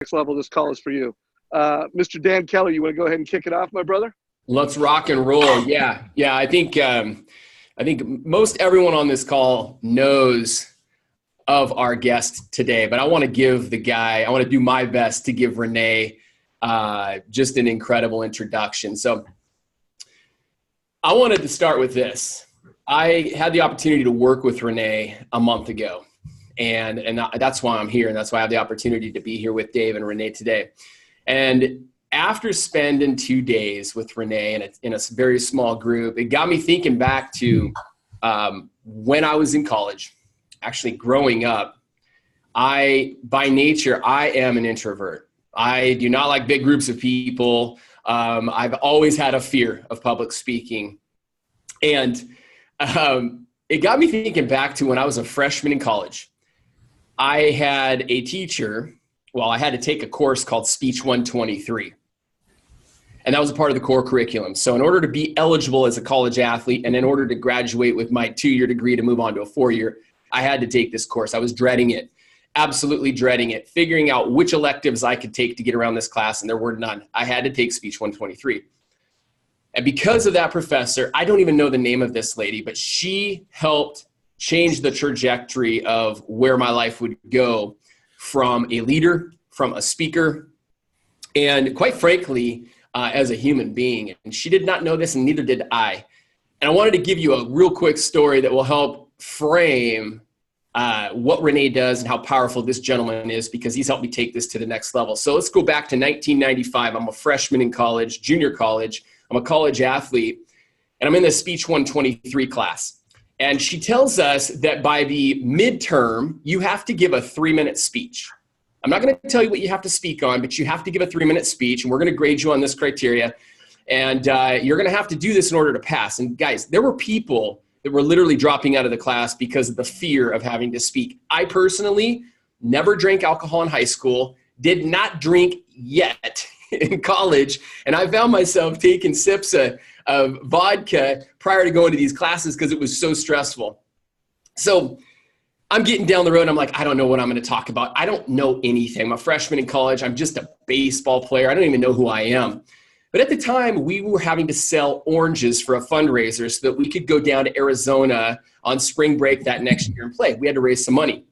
next level, this call is for you. Mr. Dan Keller, you want to go ahead and kick it off, my brother? Let's rock and roll. Yeah. I think most everyone on this call knows of our guest today, but I want to do my best to give Rene just an incredible introduction. So I wanted to start with this. I had the opportunity to work with Rene a month ago, and that's why I'm here, and that's why I have the opportunity to be here with Dave and Rene today. And after spending 2 days with Rene in a very small group, it got me thinking back to when I was in college. Actually, growing up, by nature, I am an introvert. I do not like big groups of people. I've always had a fear of public speaking. And it got me thinking back to when I was a freshman in college. I had a teacher, I had to take a course called Speech 123. And that was a part of the core curriculum. So in order to be eligible as a college athlete and in order to graduate with my 2-year degree to move on to a 4-year, I had to take this course. I was dreading it, absolutely dreading it, figuring out which electives I could take to get around this class, and there were none. I had to take Speech 123. And because of that professor, I don't even know the name of this lady, but she helped change the trajectory of where my life would go from a leader, from a speaker, and quite frankly, as a human being. And she did not know this, and neither did I. And I wanted to give you a real quick story that will help frame what Rene does and how powerful this gentleman is, because he's helped me take this to the next level. So let's go back to 1995. I'm a freshman in college, junior college. I'm a college athlete, and I'm in the Speech 123 class. And she tells us that by the midterm, you have to give a 3-minute speech. I'm not going to tell you what you have to speak on, but you have to give a 3-minute speech, and we're going to grade you on this criteria. And you're going to have to do this in order to pass. And guys, there were people that were literally dropping out of the class because of the fear of having to speak. I personally never drank alcohol in high school, did not drink yet in college, and I found myself taking sips of vodka prior to going to these classes because it was so stressful. So I'm getting down the road, and I'm like, I don't know what I'm going to talk about. I don't know anything. I'm a freshman in college. I'm just a baseball player. I don't even know who I am. But at the time, we were having to sell oranges for a fundraiser so that we could go down to Arizona on spring break that next year and play. We had to raise some money.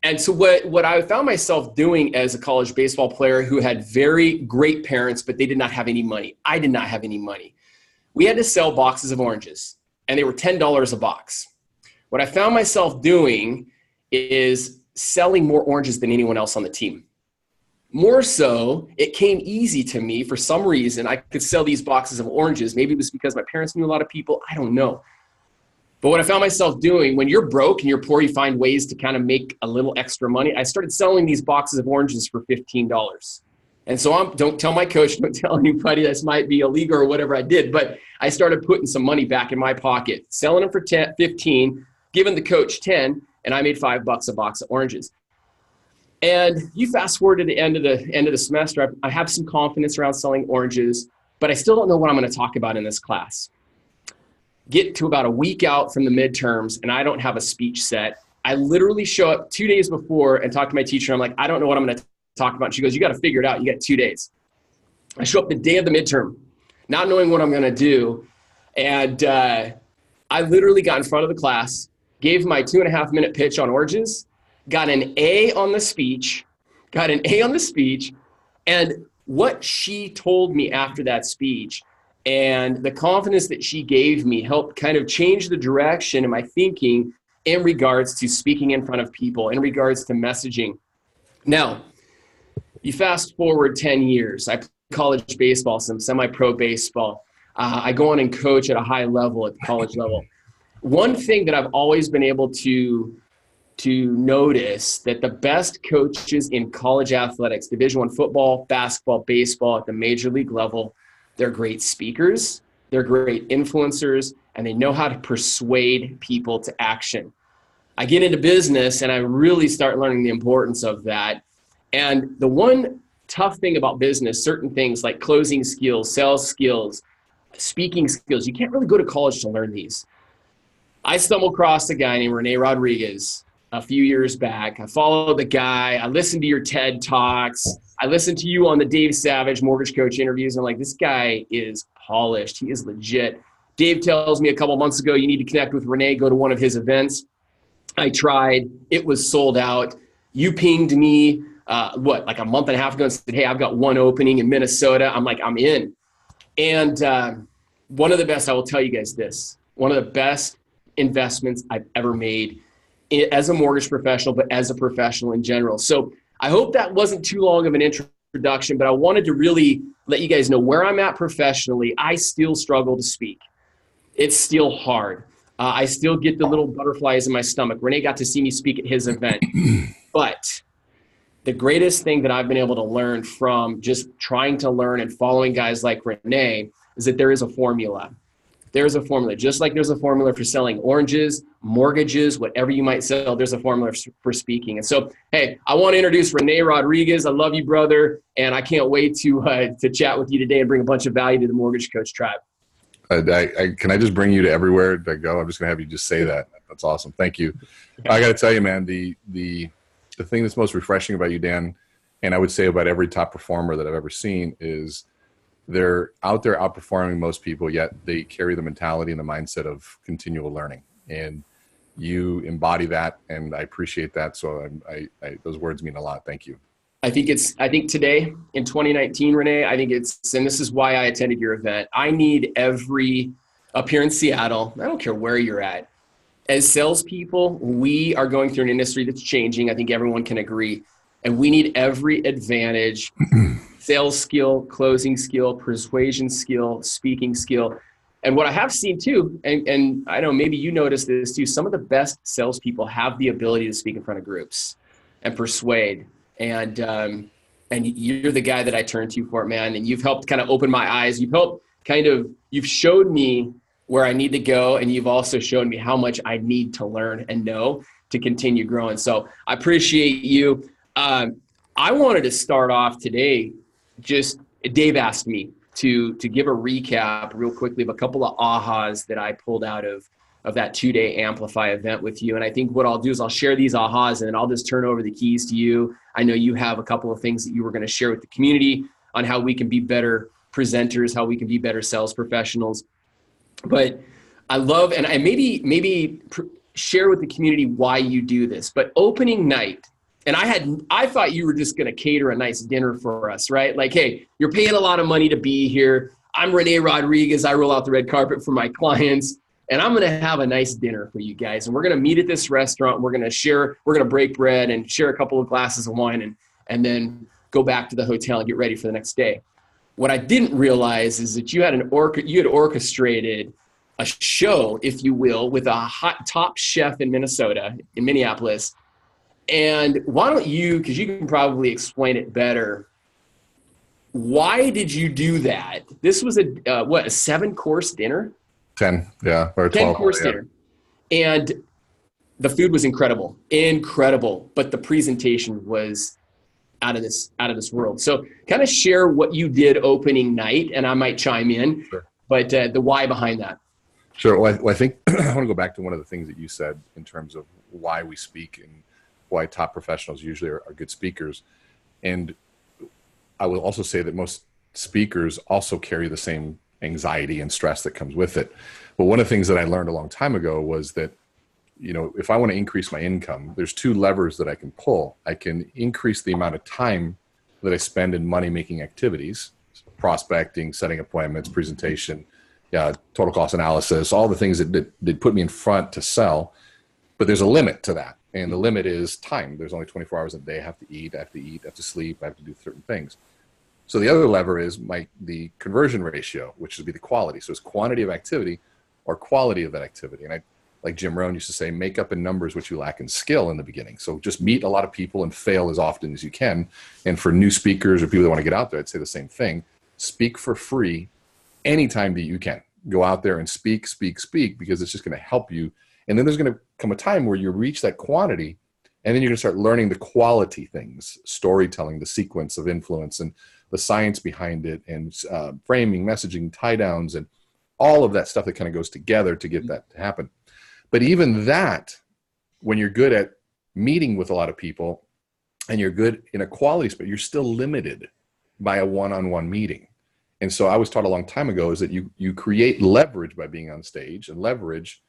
And so what I found myself doing as a college baseball player who had very great parents, but they did not have any money. I did not have any money. We had to sell boxes of oranges, and they were $10 a box. What I found myself doing is selling more oranges than anyone else on the team. More so, it came easy to me for some reason. I could sell these boxes of oranges. Maybe it was because my parents knew a lot of people. I don't know. But what I found myself doing, when you're broke and you're poor, you find ways to kind of make a little extra money. I started selling these boxes of oranges for $15. And so don't tell my coach, don't tell anybody, this might be illegal or whatever I did, but I started putting some money back in my pocket, selling them for 15, giving the coach 10, and I made $5 a box of oranges. And you fast forward to the end of the semester, I have some confidence around selling oranges, but I still don't know what I'm going to talk about in this class. Get to about a week out from the midterms, and I don't have a speech set. I literally show up 2 days before and talk to my teacher. I'm like, I don't know what I'm going to talk about. And she goes, you got to figure it out. You got 2 days. I show up the day of the midterm, not knowing what I'm going to do. And I literally got in front of the class, gave my 2.5-minute pitch on oranges, got an A on the speech, and what she told me after that speech and the confidence that she gave me helped kind of change the direction of my thinking in regards to speaking in front of people, in regards to messaging. Now, you fast forward 10 years. I play college baseball, some semi-pro baseball. I go on and coach at a high level, at the college level. One thing that I've always been able to notice that the best coaches in college athletics, Division I football, basketball, baseball at the major league level, they're great speakers, they're great influencers, and they know how to persuade people to action. I get into business and I really start learning the importance of that. And the one tough thing about business, certain things like closing skills, sales skills, speaking skills, you can't really go to college to learn these. I stumbled across a guy named Rene Rodriguez a few years back. I followed the guy. I listened to your TED Talks. I listened to you on the Dave Savage mortgage coach interviews. And I'm like, this guy is polished. He is legit. Dave tells me a couple months ago, you need to connect with Rene, go to one of his events. I tried. It was sold out. You pinged me, like a month and a half ago and said, hey, I've got one opening in Minnesota. I'm like, I'm in. And one of the best, I will tell you guys this, one of the best investments I've ever made as a mortgage professional, but as a professional in general. So I hope that wasn't too long of an introduction, but I wanted to really let you guys know where I'm at professionally. I still struggle to speak. It's still hard. I still get the little butterflies in my stomach. Rene got to see me speak at his event. But the greatest thing that I've been able to learn from just trying to learn and following guys like Rene is that there is a formula. There's a formula. Just like there's a formula for selling oranges, mortgages, whatever you might sell, there's a formula for speaking. And so, hey, I want to introduce Rene Rodriguez. I love you, brother. And I can't wait to chat with you today and bring a bunch of value to the Mortgage Coach tribe. Can I just bring you to everywhere I go? I'm just going to have you just say that. That's awesome. Thank you. I got to tell you, man, the thing that's most refreshing about you, Dan, and I would say about every top performer that I've ever seen is they're out there outperforming most people, yet they carry the mentality and the mindset of continual learning. And you embody that, and I appreciate that. So those words mean a lot. Thank you. I think today in 2019, Rene, and this is why I attended your event. I need up here in Seattle, I don't care where you're at. As salespeople, we are going through an industry that's changing. I think everyone can agree. And we need every advantage, sales skill, closing skill, persuasion skill, speaking skill. And what I have seen too, and I know maybe you noticed this too, some of the best salespeople have the ability to speak in front of groups and persuade. And you're the guy that I turn to for it, man. And you've helped kind of open my eyes. You've showed me where I need to go. And you've also shown me how much I need to learn and know to continue growing. So I appreciate you. I wanted to start off today, Dave asked me to give a recap real quickly of a couple of ahas that I pulled out of that 2-day Amplify event with you. And I think what I'll do is I'll share these ahas and then I'll just turn over the keys to you. I know you have a couple of things that you were going to share with the community on how we can be better presenters, how we can be better sales professionals. But I love, and I maybe share with the community why you do this, but opening night, and I thought you were just going to cater a nice dinner for us, right? Like, hey, you're paying a lot of money to be here. I'm Rene Rodriguez. I roll out the red carpet for my clients, and I'm going to have a nice dinner for you guys. And we're going to meet at this restaurant. We're going to break bread and share a couple of glasses of wine and then go back to the hotel and get ready for the next day. What I didn't realize is that you had orchestrated a show, if you will, with a hot top chef in Minneapolis. And why don't you, because you can probably explain it better, why did you do that? This was a 7-course dinner? 10, yeah. Or 12. 10-course dinner. And the food was incredible, but the presentation was out of this world. So kind of share what you did opening night, and I might chime in, sure. But the why behind that. Sure. Well, I think I want to go back to one of the things that you said in terms of why we speak and why top professionals usually are good speakers. And I will also say that most speakers also carry the same anxiety and stress that comes with it. But one of the things that I learned a long time ago was that, if I want to increase my income, there's 2 levers that I can pull. I can increase the amount of time that I spend in money-making activities, prospecting, setting appointments, presentation, total cost analysis, all the things that put me in front to sell. But there's a limit to that. And the limit is time. There's only 24 hours a day. I have to eat, I have to sleep, I have to do certain things. So the other lever is the conversion ratio, which would be the quality. So it's quantity of activity or quality of that activity. And like Jim Rohn used to say, make up in numbers what you lack in skill in the beginning. So just meet a lot of people and fail as often as you can. And for new speakers or people that want to get out there, I'd say the same thing. Speak for free anytime that you can. Go out there and speak, because it's just going to help you. And then there's going to come a time where you reach that quantity, and then you're going to start learning the quality things, storytelling, the sequence of influence, and the science behind it, and framing, messaging, tie downs, and all of that stuff that kind of goes together to get that to happen. But even that, when you're good at meeting with a lot of people, and you're good in a quality space, you're still limited by a one-on-one meeting. And so I was taught a long time ago is that you create leverage by being on stage, and leverage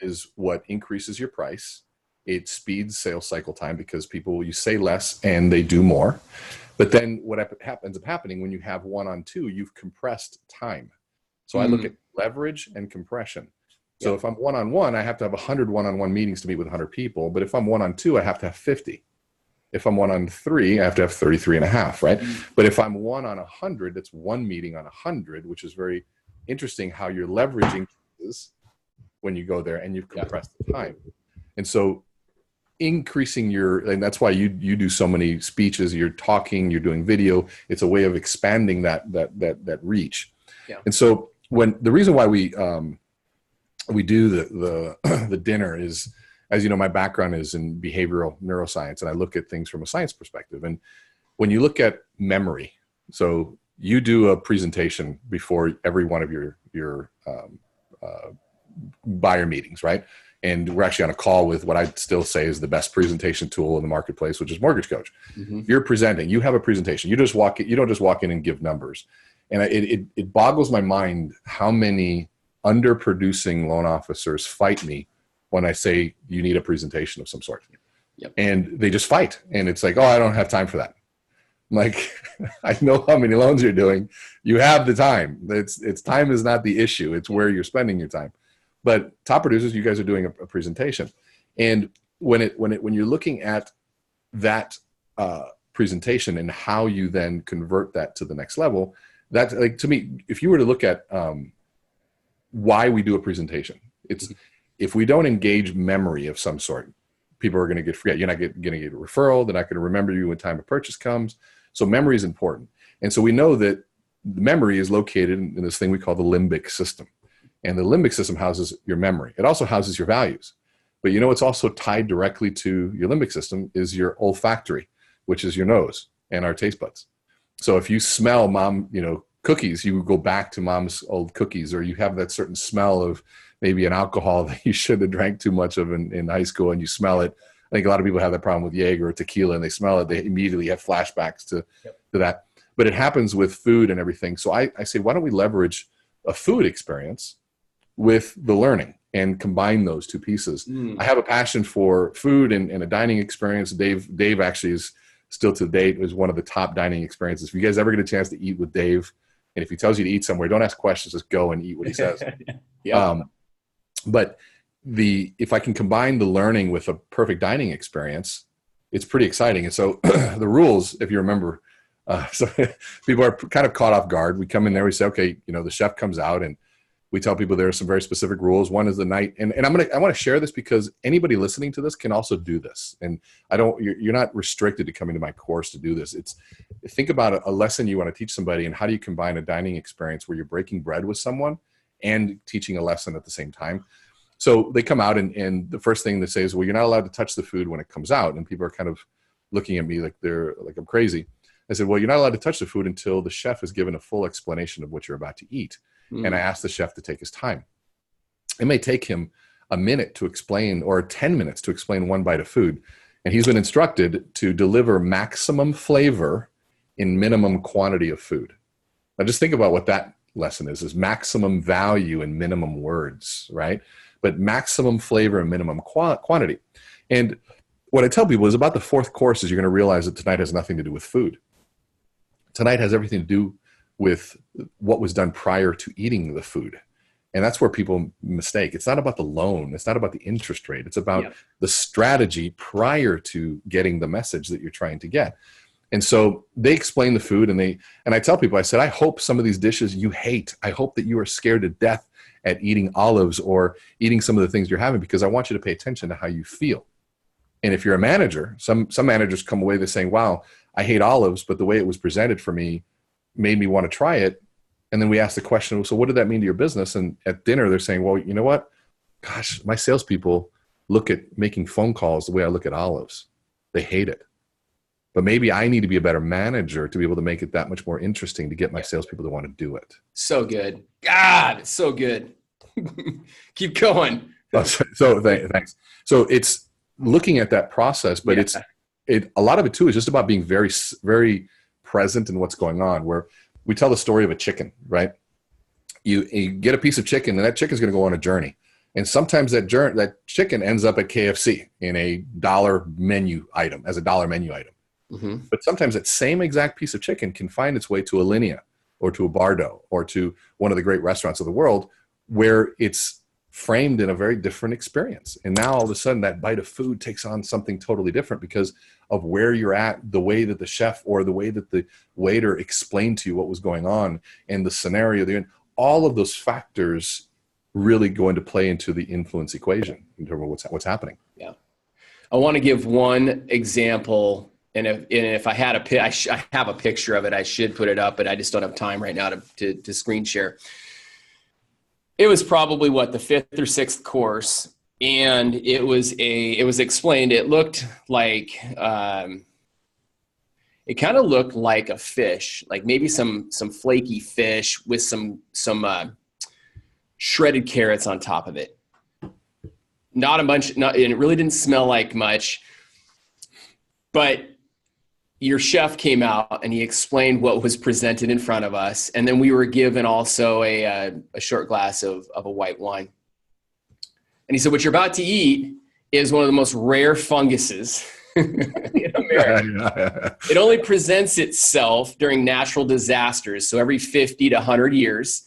is what increases your price. It speeds sales cycle time because you say less and they do more. But then what ends up happening when you have one-on-two, you've compressed time. So I look at leverage and compression. So if I'm one-on-one, I have to have 100 one-on-one meetings to meet with 100 people. But if I'm one-on-two, I have to have 50. If I'm 1-on-3, I have to have 33 and a half, right? But if I'm 1-on-100, that's one meeting on 100, which is very interesting how you're leveraging is when you go there and you've compressed the time. And so increasing and that's why you do so many speeches, you're talking, you're doing video. It's a way of expanding that reach. Yeah. And so the reason why we do the dinner is, as you know, my background is in behavioral neuroscience, and I look at things from a science perspective. And when you look at memory, so you do a presentation before every one of your buyer meetings, right? And we're actually on a call with what I'd still say is the best presentation tool in the marketplace, which is Mortgage Coach. Mm-hmm. You're presenting, you have a presentation. You don't just walk in and give numbers. And it boggles my mind how many underproducing loan officers fight me when I say you need a presentation of some sort. Yep. And they just fight. And it's like, oh, I don't have time for that. I'm like, I know how many loans you're doing. You have the time. It's time is not the issue. It's where you're spending your time. But top producers, you guys are doing a presentation. And when you're looking at that presentation and how you then convert that to the next level, that's like, to me, if you were to look at why we do a presentation, it's if we don't engage memory of some sort, people are going to forget. You're not going to get a referral. They're not going to remember you when time of purchase comes. So memory is important. And so we know that memory is located in this thing we call the limbic system. And the limbic system houses your memory. It also houses your values. But you know what's also tied directly to your limbic system is your olfactory, which is your nose and our taste buds. So if you smell mom, cookies, you go back to mom's old cookies, or you have that certain smell of maybe an alcohol that you should have drank too much of in high school, and you smell it. I think a lot of people have that problem with Jaeger or tequila, and they smell it. They immediately have flashbacks to that. But it happens with food and everything. So I say, why don't we leverage a food experience with the learning and combine those two pieces? I have a passion for food and a dining experience. Dave actually is still to date is one of the top dining experiences. If you guys ever get a chance to eat with Dave, and if he tells you to eat somewhere, don't ask questions, just go and eat what he says. But if I can combine the learning with a perfect dining experience, it's pretty exciting. And so the rules, if you remember, so people are kind of caught off guard. We come in there, we say, okay, the chef comes out, and we tell people there are some very specific rules. One is the night, and I want to share this because anybody listening to this can also do this. And you're not restricted to coming to my course to do this. Think about a lesson you want to teach somebody, and how do you combine a dining experience where you're breaking bread with someone and teaching a lesson at the same time. So they come out, and the first thing they say is, well, you're not allowed to touch the food when it comes out. And people are kind of looking at me like I'm crazy. I said, well, you're not allowed to touch the food until the chef has given a full explanation of what you're about to eat. And I asked the chef to take his time. It may take him a minute to explain, or 10 minutes to explain one bite of food. And he's been instructed to deliver maximum flavor in minimum quantity of food. Now just think about what that lesson is maximum value in minimum words, right? But maximum flavor and minimum quantity. And what I tell people is about the fourth course is you're going to realize that tonight has nothing to do with food. Tonight has everything to do with what was done prior to eating the food. And that's where people mistake. It's not about the loan. It's not about the interest rate. It's about the strategy prior to getting the message that you're trying to get. And so they explain the food, and I tell people, I said, I hope some of these dishes you hate. I hope that you are scared to death at eating olives or eating some of the things you're having, because I want you to pay attention to how you feel. And if you're a manager, some managers come away, they're saying, wow, I hate olives, but the way it was presented for me made me want to try it. And then we ask the question, so what did that mean to your business? And at dinner, they're saying, well, you know what? Gosh, my salespeople look at making phone calls the way I look at olives. They hate it. But maybe I need to be a better manager to be able to make it that much more interesting to get my salespeople to want to do it. So good. God, it's so good. Keep going. So thanks. So it's looking at that process, but a lot of it too is just about being very, very present in what's going on. Where we tell the story of a chicken, right? You get a piece of chicken, and that chicken's going to go on a journey. And sometimes that chicken ends up at KFC in a dollar menu item, as a dollar menu item. Mm-hmm. But sometimes that same exact piece of chicken can find its way to a Linea or to a Bardo or to one of the great restaurants of the world, where it's framed in a very different experience. And now all of a sudden that bite of food takes on something totally different because of where you're at, the way that the chef or the way that the waiter explained to you what was going on, and the scenario they're in. All of those factors really go into play into the influence equation in terms of what's happening. Yeah. I want to give one example, and if I had I have a picture of it, I should put it up, but I just don't have time right now to screen share. It was probably the fifth or sixth course, and it was explained. It looked like it kind of looked like a fish, like maybe some flaky fish with some shredded carrots on top of it. Not a bunch, and it really didn't smell like much. But your chef came out and he explained what was presented in front of us, and then we were given also a short glass of a white wine. And he said, "What you're about to eat is one of the most rare funguses in America. It only presents itself during natural disasters, so every 50 to 100 years.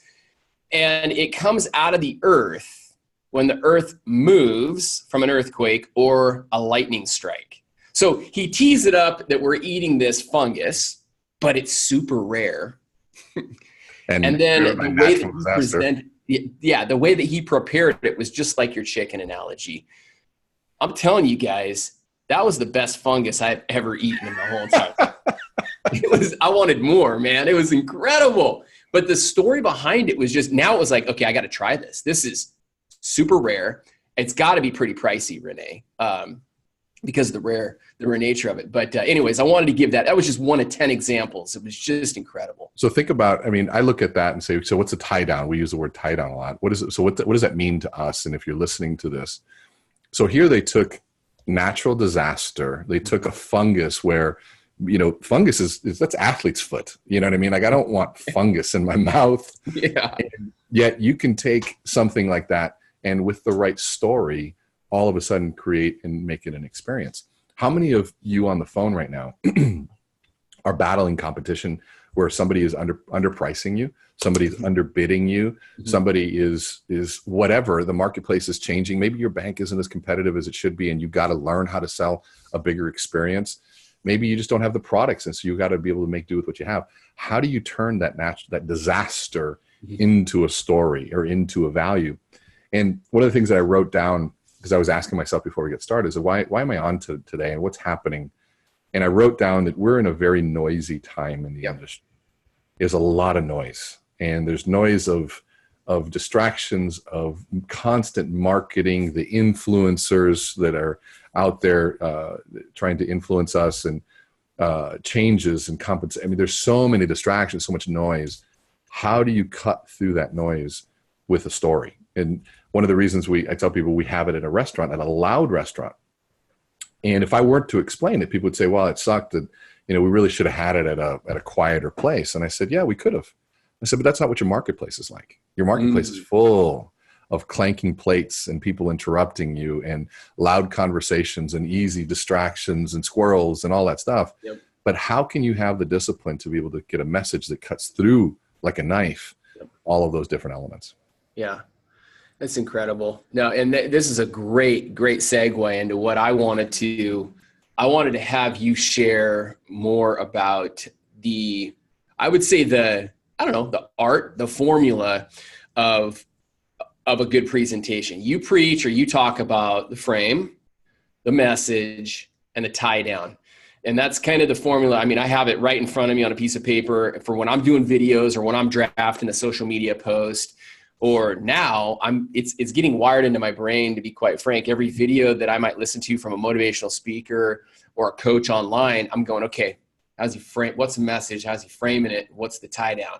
And it comes out of the earth when the earth moves from an earthquake or a lightning strike." So he teased it up that we're eating this fungus, but it's super rare. And then the way that he presented, the way that he prepared it was just like your chicken analogy. I'm telling you guys, that was the best fungus I've ever eaten in my whole time. I wanted more, man. It was incredible. But the story behind it was just, now it was like, okay, I got to try this. This is super rare. It's got to be pretty pricey, Rene, because of the rare nature of it. But anyways, I wanted to give that. That was just one of 10 examples. It was just incredible. So think about, I look at that and say, so what's a tie down? We use the word tie down a lot. What is it? So what does that mean to us? And if you're listening to this, so here they took natural disaster. They took a fungus where, fungus is that's athlete's foot. You know what I mean? Like, I don't want fungus in my mouth. Yeah. And yet you can take something like that and with the right story, all of a sudden create and make it an experience. How many of you on the phone right now are battling competition where somebody is underpricing you, somebody's underbidding you, mm-hmm. somebody is whatever, the marketplace is changing. Maybe your bank isn't as competitive as it should be, and you've got to learn how to sell a bigger experience. Maybe you just don't have the products, and so you got to be able to make do with what you have. How do you turn that disaster mm-hmm. into a story or into a value? And one of the things that I wrote down, because I was asking myself before we get started, is why am I on today and what's happening? And I wrote down that we're in a very noisy time in the industry. There's a lot of noise, and there's noise of distractions, of constant marketing, the influencers that are out there trying to influence us, and changes and compensation. There's so many distractions, so much noise. How do you cut through that noise with a story? And one of the reasons I tell people we have it at a restaurant, at a loud restaurant. And if I weren't to explain it, people would say, well, it sucked that, we really should have had it at a quieter place. And I said, yeah, we could have. I said, but that's not what your marketplace is like. Your marketplace is full of clanking plates and people interrupting you and loud conversations and easy distractions and squirrels and all that stuff. Yep. But how can you have the discipline to be able to get a message that cuts through like a knife, all of those different elements? Yeah. That's incredible. No, and this is a great segue into what I wanted to have you share more about the art, the formula of a good presentation. You preach or you talk about the frame, the message, and the tie down. And that's kind of the formula. I have it right in front of me on a piece of paper for when I'm doing videos or when I'm drafting a social media post. Or now it's getting wired into my brain, to be quite frank. Every video that I might listen to from a motivational speaker or a coach online, I'm going, okay, how's he frame? What's the message? How's he framing it? What's the tie down?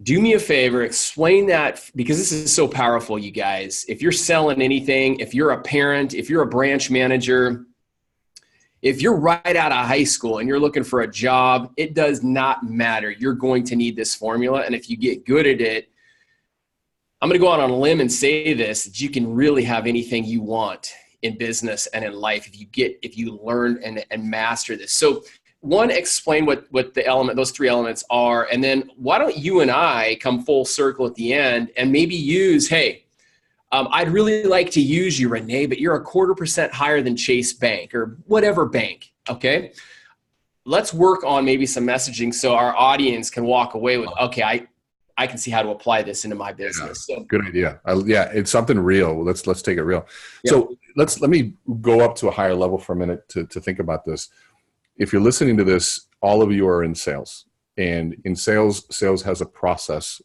Do me a favor, explain that, because this is so powerful, you guys. If you're selling anything, if you're a parent, if you're a branch manager, if you're right out of high school and you're looking for a job, it does not matter. You're going to need this formula. And if you get good at it, I'm going to go out on a limb and say this, that you can really have anything you want in business and in life if you learn and master this. So one, explain what those three elements are. And then why don't you and I come full circle at the end and maybe use, hey, I'd really like to use you, Rene, but you're 0.25% higher than Chase Bank or whatever bank, okay? Let's work on maybe some messaging so our audience can walk away with, okay, I can see how to apply this into my business. Yeah, so, good idea. It's something real. Let's take it real. Yeah. So let me go up to a higher level for a minute to think about this. If you're listening to this, all of you are in sales, and in sales has a process.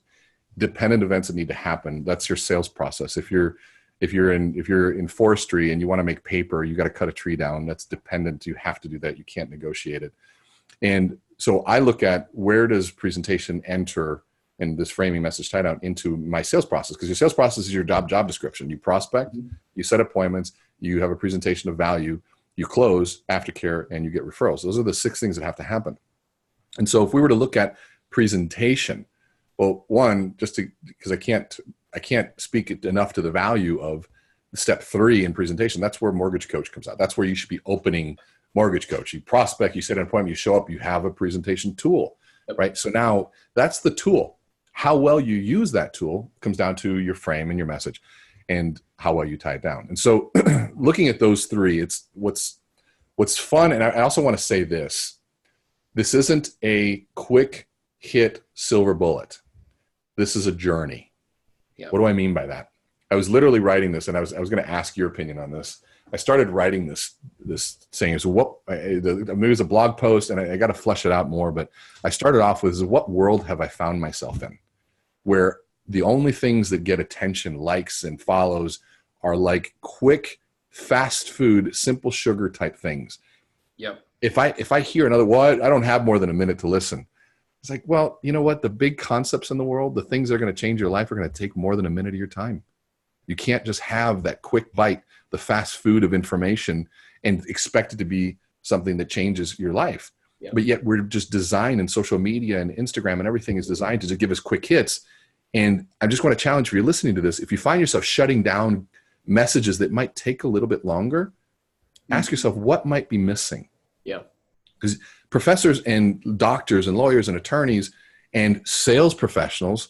Dependent events that need to happen. That's your sales process. If you're in forestry and you want to make paper, you got to cut a tree down. That's dependent. You have to do that. You can't negotiate it. And so I look at, where does presentation enter and this framing message tie down into my sales process? Because your sales process is your job description. You prospect, you set appointments, you have a presentation of value, you close, aftercare, and you get referrals. Those are the 6 things that have to happen. And so if we were to look at presentation, well, one, because I can't speak enough to the value of step 3 in presentation. That's where Mortgage Coach comes out. That's where you should be opening Mortgage Coach. You prospect, you set an appointment, you show up, you have a presentation tool, right? So now that's the tool. How well you use that tool comes down to your frame and your message and how well you tie it down. And so looking at those 3, it's what's fun. And I also want to say this isn't a quick hit silver bullet. This is a journey. Yeah. What do I mean by that? I was literally writing this, and I was going to ask your opinion on this. I started writing this saying, so maybe it was a blog post, and I got to flesh it out more, but I started off with, what world have I found myself in, where the only things that get attention, likes, and follows are like quick, fast food, simple sugar type things. Yep. If I hear another, well, I don't have more than a minute to listen. It's like, well, you know what? The big concepts in the world, the things that are going to change your life, are going to take more than a minute of your time. You can't just have that quick bite, the fast food of information, and expect it to be something that changes your life. Yep. But yet we're just designed, in social media and Instagram and everything is designed to just give us quick hits. And I just want to challenge, if you're listening to this, if you find yourself shutting down messages that might take a little bit longer, ask yourself, what might be missing? Yeah. Because professors and doctors and lawyers and attorneys and sales professionals,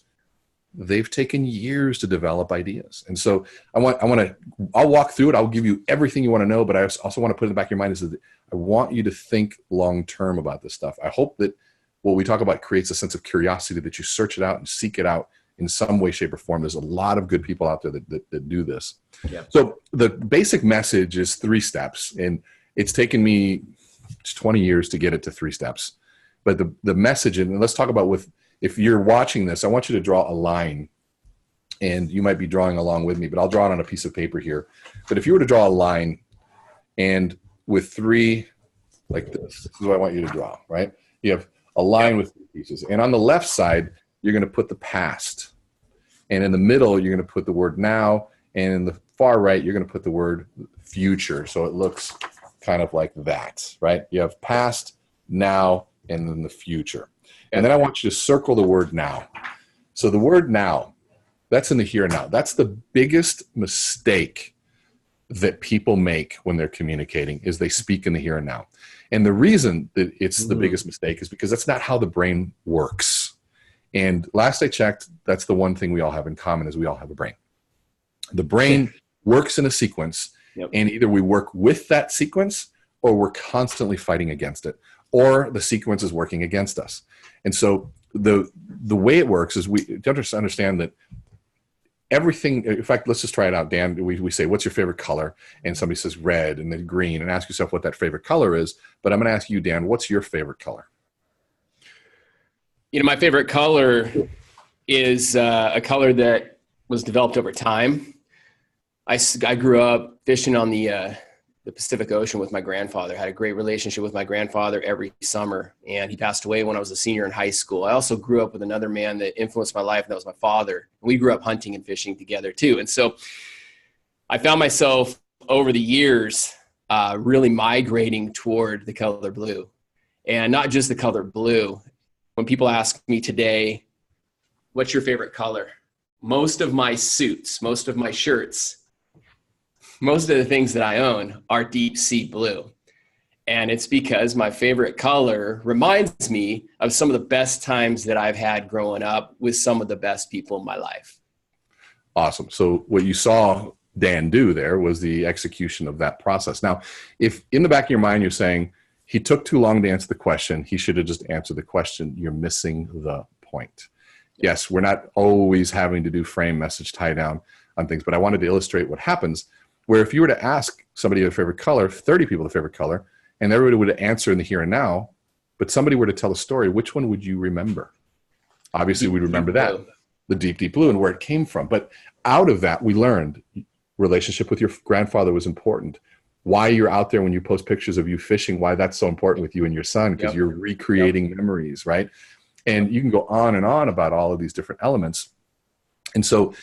they've taken years to develop ideas. And so I'll walk through it. I'll give you everything you want to know, but I also want to put in the back of your mind is that I want you to think long-term about this stuff. I hope that what we talk about creates a sense of curiosity, that you search it out and seek it out in some way, shape, or form. There's a lot of good people out there that do this. Yeah. So the basic message is 3 steps, and it's taken me 20 years to get it to 3 steps. But the message, and let's talk about if you're watching this, I want you to draw a line, and you might be drawing along with me, but I'll draw it on a piece of paper here. But if you were to draw a line, and with 3, like this is what I want you to draw, right? You have a line with 3 pieces. And on the left side, you're going to put the past. And in the middle, you're going to put the word now. And in the far right, you're going to put the word future. So it looks kind of like that, right? You have past, now, and then the future. And then I want you to circle the word now. So the word now, that's in the here and now. That's the biggest mistake that people make when they're communicating, is they speak in the here and now. And the reason that it's the biggest mistake is because that's not how the brain works. And last I checked, that's the one thing we all have in common, is we all have a brain. The brain works in a sequence, and either we work with that sequence or we're constantly fighting against it, or the sequence is working against us. And so the way it works is we have to understand that everything, in fact, let's just try it out, Dan. We say, what's your favorite color? And somebody says red, and then green, and ask yourself what that favorite color is. But I'm going to ask you, Dan, what's your favorite color? You know, my favorite color is a color that was developed over time. I grew up fishing on the Pacific Ocean with my grandfather. I had a great relationship with my grandfather every summer, and he passed away when I was a senior in high school. I also grew up with another man that influenced my life, and that was my father. We grew up hunting and fishing together too. And so I found myself over the years really migrating toward the color blue. And not just the color blue. When people ask me today, what's your favorite color? Most of my suits, most of my shirts, most of the things that I own are deep sea blue. And it's because my favorite color reminds me of some of the best times that I've had growing up with some of the best people in my life. Awesome. So what you saw Dan do there was the execution of that process. Now, if in the back of your mind, you're saying, he took too long to answer the question, he should have just answered the question, you're missing the point. Yes, we're not always having to do frame, message, tie down on things, but I wanted to illustrate what happens where if you were to ask somebody their favorite color, 30 people their favorite color, and everybody would answer in the here and now, but somebody were to tell a story, which one would you remember? Obviously, we'd remember that, the deep, deep blue and where it came from. But out of that, we learned relationship with your grandfather was important. Why you're out there when you post pictures of you fishing, why that's so important with you and your son, because you're recreating memories, right? And you can go on and on about all of these different elements. And so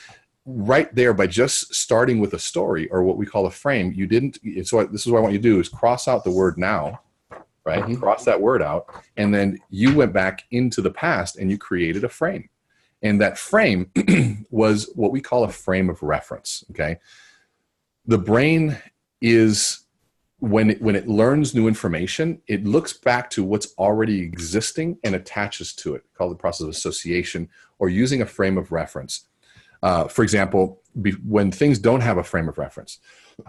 right there, by just starting with a story or what we call a frame, you didn't, so this is what I want you to do is cross out the word now, right? Mm-hmm. Cross that word out. And then you went back into the past and you created a frame. And that frame was what we call a frame of reference, okay? The brain is, when it learns new information, it looks back to what's already existing and attaches to it, called the process of association or using a frame of reference. For example, when things don't have a frame of reference,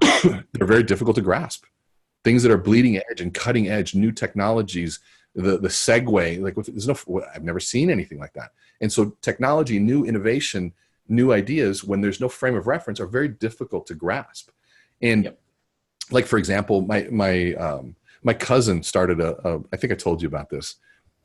they're very difficult to grasp. Things that are bleeding edge and cutting edge, new technologies, the segue, like I've never seen anything like that. And so technology, new innovation, new ideas, when there's no frame of reference, are very difficult to grasp. And like, for example, my cousin started I think I told you about this.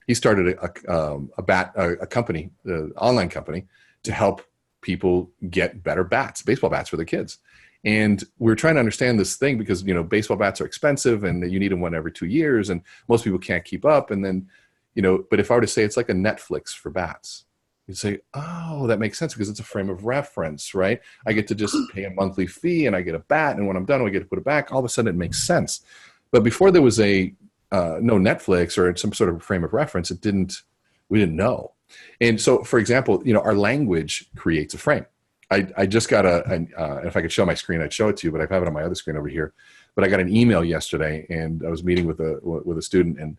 He started a company, an online company, to help people get better bats, baseball bats for their kids. And we're trying to understand this thing because, baseball bats are expensive and you need them one every 2 years and most people can't keep up. And then, but if I were to say it's like a Netflix for bats, you'd say, oh, that makes sense because it's a frame of reference, right? I get to just pay a monthly fee and I get a bat. And when I'm done, I get to put it back. All of a sudden it makes sense. But before there was no Netflix or some sort of frame of reference, we didn't know. And so, for example, our language creates a frame. I just got if I could show my screen, I'd show it to you, but I have it on my other screen over here. But I got an email yesterday and I was meeting with a student and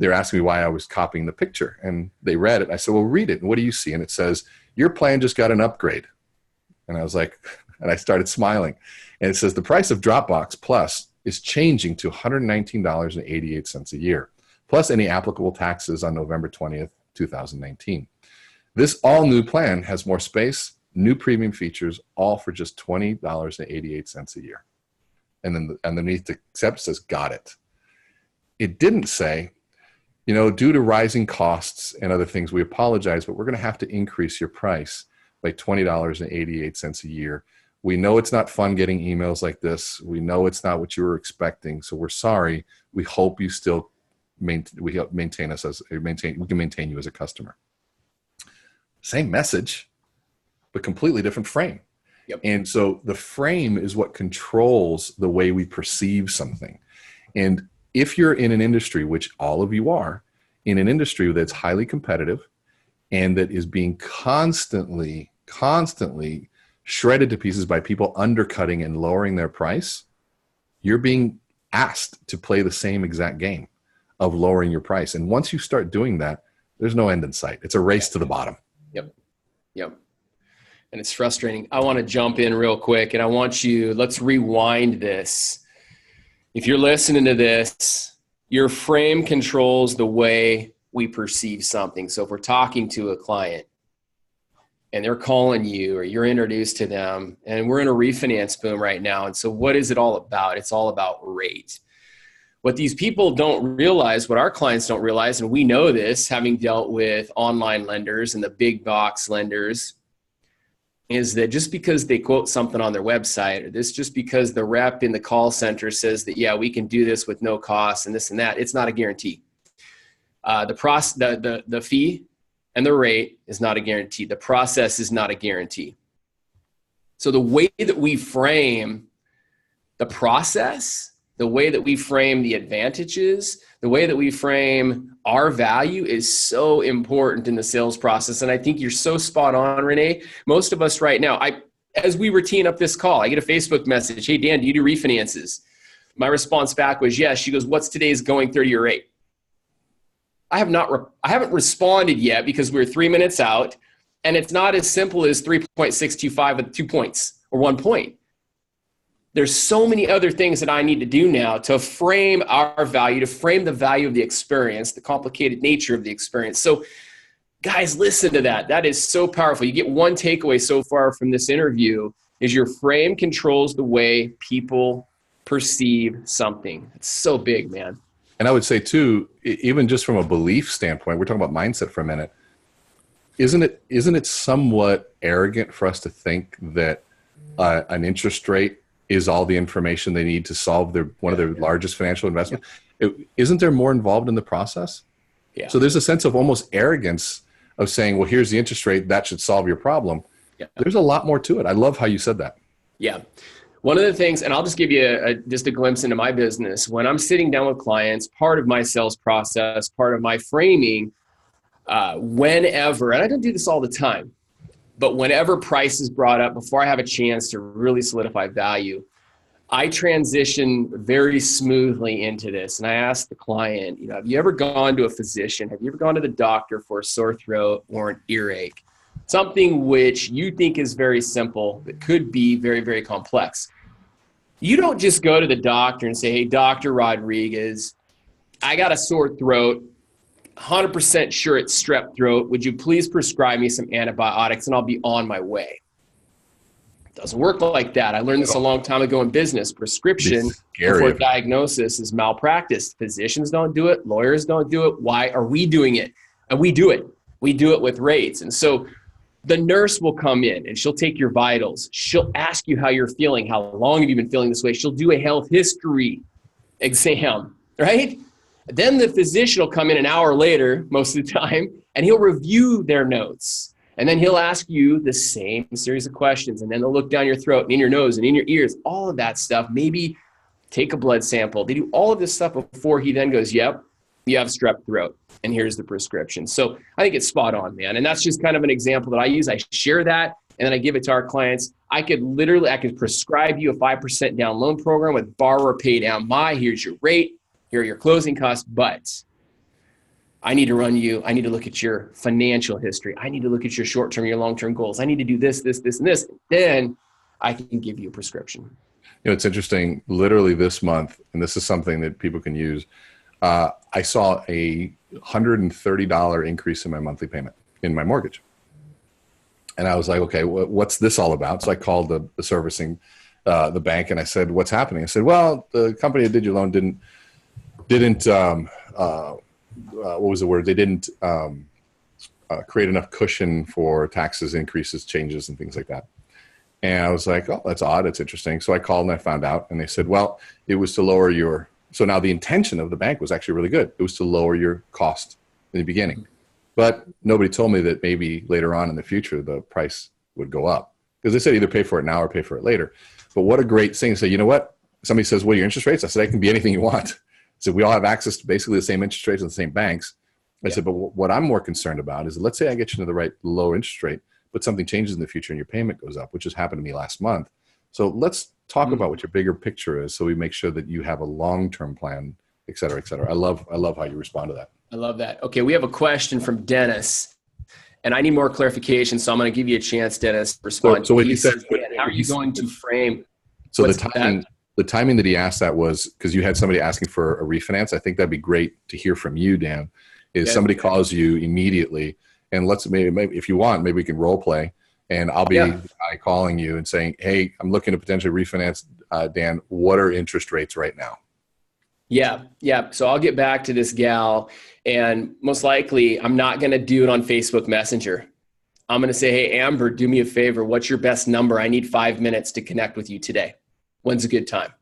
they're asking me why I was copying the picture. And they read it. I said, well, read it. And what do you see? And it says, your plan just got an upgrade. And I was like, and I started smiling. And it says, the price of Dropbox Plus is changing to $119.88 a year, plus any applicable taxes on November 20th, 2019. This all-new plan has more space, new premium features, all for just $20.88 a year. And then underneath the accept says, got it. It didn't say, due to rising costs and other things, we apologize, but we're going to have to increase your price by $20.88 a year. We know it's not fun getting emails like this. We know it's not what you were expecting. So we're sorry. We hope you still we can maintain you as a customer. Same message, but completely different frame. Yep. And so the frame is what controls the way we perceive something. And if you're in an industry, which all of you are, in an industry that's highly competitive and that is being constantly shredded to pieces by people undercutting and lowering their price, you're being asked to play the same exact game of lowering your price. And once you start doing that, there's no end in sight. It's a race to the bottom. Yep. And it's frustrating. I want to jump in real quick and let's rewind this. If you're listening to this, your frame controls the way we perceive something. So if we're talking to a client and they're calling you or you're introduced to them, and we're in a refinance boom right now. And so what is it all about? It's all about rate. What these people don't realize, what our clients don't realize, and we know this having dealt with online lenders and the big box lenders, is that just because they quote something on their website, or just because the rep in the call center says that, yeah, we can do this with no cost and this and that, it's not a guarantee. The fee and the rate is not a guarantee. The process is not a guarantee. So the way that we frame the process the way that we frame the advantages, the way that we frame our value is so important in the sales process. And I think you're so spot on, Rene. Most of us right now, as we were teeing up this call, I get a Facebook message. Hey, Dan, do you do refinances? My response back was yes. She goes, what's today's going 30-year rate? I haven't responded yet because we're 3 minutes out, and it's not as simple as 3.625 with 2 points or 1 point. There's so many other things that I need to do now to frame our value, to frame the value of the experience, the complicated nature of the experience. So guys, listen to that. That is so powerful. You get one takeaway so far from this interview is your frame controls the way people perceive something. It's so big, man. And I would say too, even just from a belief standpoint, we're talking about mindset for a minute. Isn't it somewhat arrogant for us to think that an interest rate is all the information they need to solve one of their largest financial investments? Isn't there more involved in the process? Yeah. So there's a sense of almost arrogance of saying, well, here's the interest rate, that should solve your problem. Yeah. There's a lot more to it. I love how you said that. Yeah. One of the things, and I'll just give you just a glimpse into my business. When I'm sitting down with clients, part of my sales process, part of my framing, whenever, and I don't do this all the time, but whenever price is brought up, before I have a chance to really solidify value, I transition very smoothly into this. And I ask the client, have you ever gone to a physician? Have you ever gone to the doctor for a sore throat or an earache? Something which you think is very simple, but could be very, very complex. You don't just go to the doctor and say, hey, Dr. Rodriguez, I got a sore throat. 100% sure it's strep throat. Would you please prescribe me some antibiotics and I'll be on my way? It doesn't work like that. I learned this a long time ago in business. Prescription before diagnosis is malpractice. Physicians don't do it. Lawyers don't do it. Why are we doing it? And we do it. We do it with rates. And so the nurse will come in and she'll take your vitals. She'll ask you how you're feeling. How long have you been feeling this way? She'll do a health history exam, right? Then the physician will come in an hour later, most of the time, and he'll review their notes. And then he'll ask you the same series of questions. And then they'll look down your throat and in your nose and in your ears, all of that stuff. Maybe take a blood sample. They do all of this stuff before he then goes, yep, you have strep throat. And here's the prescription. So I think it's spot on, man. And that's just kind of an example that I use. I share that and then I give it to our clients. I could prescribe you a 5% down loan program with borrower pay down. Here's your rate. Here are your closing costs, but I need to look at your financial history. I need to look at your short-term, your long-term goals. I need to do this, this, this, and this. Then I can give you a prescription. It's interesting. Literally this month, and this is something that people can use, I saw a $130 increase in my monthly payment in my mortgage. And I was like, okay, what's this all about? So I called the servicing, the bank, and I said, what's happening? I said, well, the company that did your loan didn't what was the word? They didn't create enough cushion for taxes, increases, changes, and things like that. And I was like, oh, that's odd. It's interesting. So I called and I found out, and they said, well, it was to lower your, so now the intention of the bank was actually really good. It was to lower your cost in the beginning. But nobody told me that maybe later on in the future, the price would go up. Because they said either pay for it now or pay for it later. But what a great thing to say, you know what? Somebody says, what are your interest rates? I said, it can be anything you want. So we all have access to basically the same interest rates and the same banks. I said, but what I'm more concerned about is, let's say I get you to the right low interest rate, but something changes in the future and your payment goes up, which has happened to me last month. So let's talk about what your bigger picture is, so we make sure that you have a long-term plan, et cetera, et cetera. I love how you respond to that. I love that. Okay, we have a question from Dennis, and I need more clarification, so I'm going to give you a chance, Dennis, to respond. So what he said, how are you going to frame? So the timing that he asked that was because you had somebody asking for a refinance. I think that'd be great to hear from you, Dan, is somebody calls you immediately, and maybe if you want, maybe we can role play, and I'll be calling you and saying, hey, I'm looking to potentially refinance, Dan, what are interest rates right now? Yeah. So I'll get back to this gal, and most likely I'm not going to do it on Facebook Messenger. I'm going to say, hey, Amber, do me a favor. What's your best number? I need 5 minutes to connect with you today. When's a good time?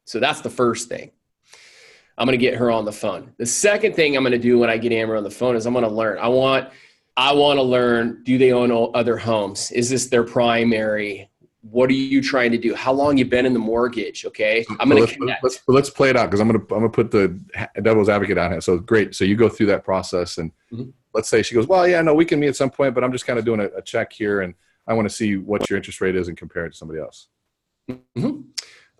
So that's the first thing. I'm going to get her on the phone. The second thing I'm going to do when I get Amber on the phone is I'm going to learn. I want to learn, do they own other homes? Is this their primary? What are you trying to do? How long you been in the mortgage? Okay. I'm going to connect. Let's play it out, because I'm going to put the devil's advocate on it. So great. So you go through that process, and let's say she goes, well, yeah, no, we can meet at some point, but I'm just kind of doing a check here, and I want to see what your interest rate is and compare it to somebody else.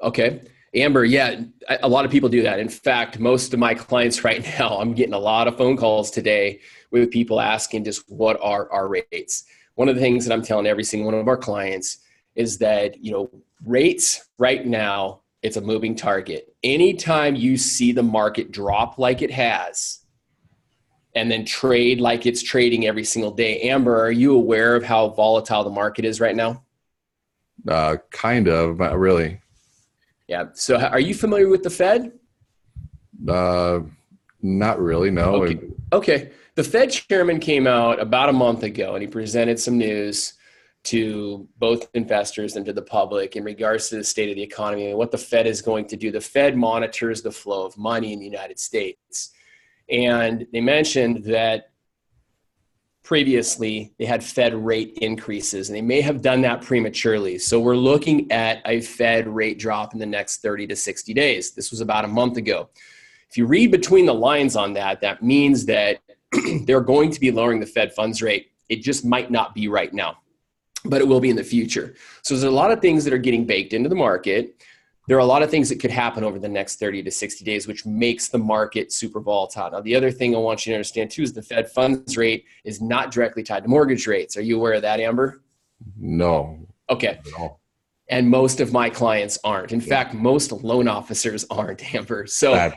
Okay. Amber, yeah, a lot of people do that. In fact, most of my clients right now, I'm getting a lot of phone calls today with people asking just what are our rates. One of the things that I'm telling every single one of our clients is that, rates right now, it's a moving target. Anytime you see the market drop like it has, and then trade like it's trading every single day. Amber, are you aware of how volatile the market is right now? Kind of, not really. Yeah. So are you familiar with the Fed? Not really, no. Okay. The Fed chairman came out about a month ago, and he presented some news to both investors and to the public in regards to the state of the economy and what the Fed is going to do. The Fed monitors the flow of money in the United States. And they mentioned that previously they had Fed rate increases, and they may have done that prematurely. So we're looking at a Fed rate drop in the next 30 to 60 days. This was about a month ago. If you read between the lines on that, that means that they're going to be lowering the Fed funds rate. It just might not be right now, but it will be in the future. So there's a lot of things that are getting baked into the market. There are a lot of things that could happen over the next 30 to 60 days, which makes the market super volatile. Now, the other thing I want you to understand too is the Fed funds rate is not directly tied to mortgage rates. Are you aware of that, Amber? No. Okay. No. And most of my clients aren't. In fact, most loan officers aren't, Amber. So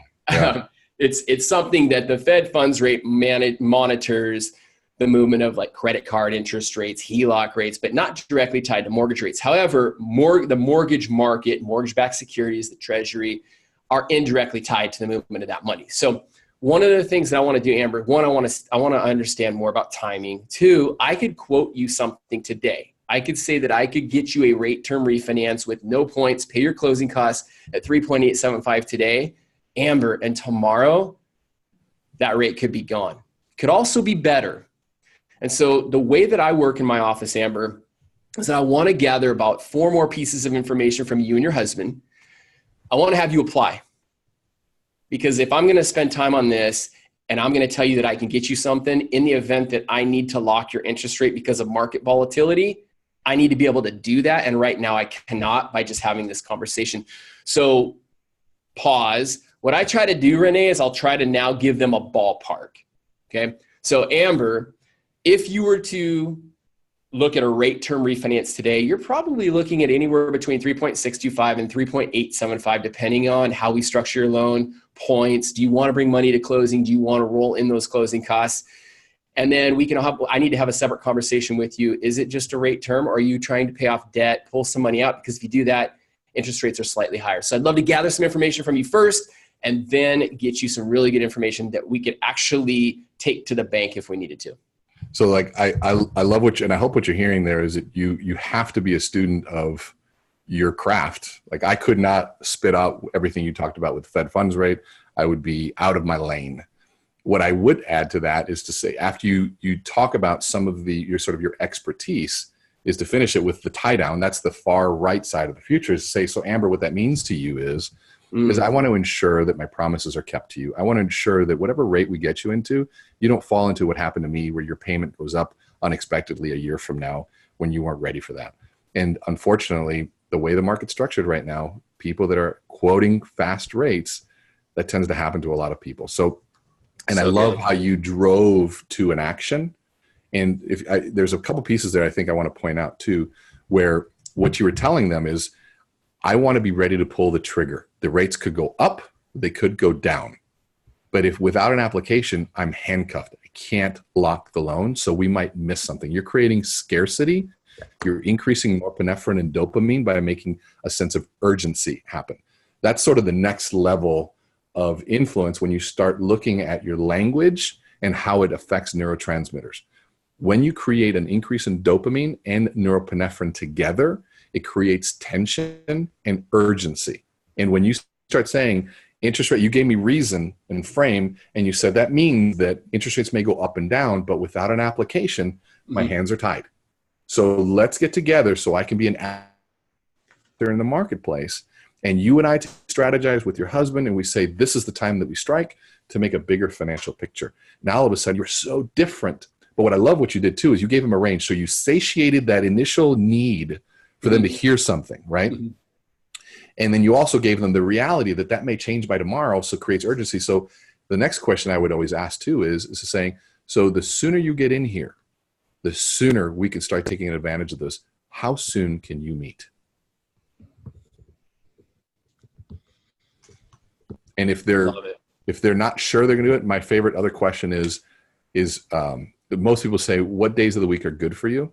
it's something that the Fed funds rate monitors the movement of like credit card interest rates, HELOC rates, but not directly tied to mortgage rates. However, the mortgage market, mortgage-backed securities, the Treasury are indirectly tied to the movement of that money. So one of the things that I want to do, Amber, one, I want to understand more about timing. Two, I could quote you something today. I could say that I could get you a rate term refinance with no points, pay your closing costs at 3.875 today, Amber, and tomorrow that rate could be gone. Could also be better. And so the way that I work in my office, Amber, is that I want to gather about 4 more pieces of information from you and your husband. I want to have you apply. Because if I'm going to spend time on this and I'm going to tell you that I can get you something in the event that I need to lock your interest rate because of market volatility, I need to be able to do that. And right now I cannot by just having this conversation. So pause. What I try to do, Rene, is I'll try to now give them a ballpark. Okay. So Amber, if you were to look at a rate term refinance today, you're probably looking at anywhere between 3.625 and 3.875, depending on how we structure your loan, points. Do you want to bring money to closing? Do you want to roll in those closing costs? And then I need to have a separate conversation with you. Is it just a rate term, or are you trying to pay off debt, pull some money out? Because if you do that, interest rates are slightly higher. So I'd love to gather some information from you first, and then get you some really good information that we could actually take to the bank if we needed to. So like, I love and I hope what you're hearing there is that you have to be a student of your craft. Like, I could not spit out everything you talked about with Fed funds rate. I would be out of my lane. What I would add to that is to say, after you talk about some of your expertise, is to finish it with the tie down. That's the far right side of the future, is to say, so Amber, what that means to you is I want to ensure that my promises are kept to you. I want to ensure that whatever rate we get you into, you don't fall into what happened to me, where your payment goes up unexpectedly a year from now when you weren't ready for that. And unfortunately, the way the market's structured right now, people that are quoting fast rates, that tends to happen to a lot of people. I love how you drove to an action. And there's a couple pieces there I think I want to point out too, where what you were telling them is, I want to be ready to pull the trigger. The rates could go up, they could go down. But if without an application, I'm handcuffed. I can't lock the loan, so we might miss something. You're creating scarcity. You're increasing norepinephrine and dopamine by making a sense of urgency happen. That's sort of the next level of influence when you start looking at your language and how it affects neurotransmitters. When you create an increase in dopamine and norepinephrine together, it creates tension and urgency. And when you start saying interest rate, you gave me reason and frame, and you said that means that interest rates may go up and down, but without an application, my hands are tied. So let's get together so I can be an they're in the marketplace. And you and I strategize with your husband, and we say, this is the time that we strike to make a bigger financial picture. Now, all of a sudden, you're so different. But what I love what you did, too, is you gave them a range. So you satiated that initial need for them to hear something, right? Mm-hmm. And then you also gave them the reality that that may change by tomorrow, so it creates urgency. So the next question I would always ask, too, is saying, so the sooner you get in here, the sooner we can start taking advantage of this. How soon can you meet? And if they're not sure they're going to do it, my favorite other question is most people say, what days of the week are good for you?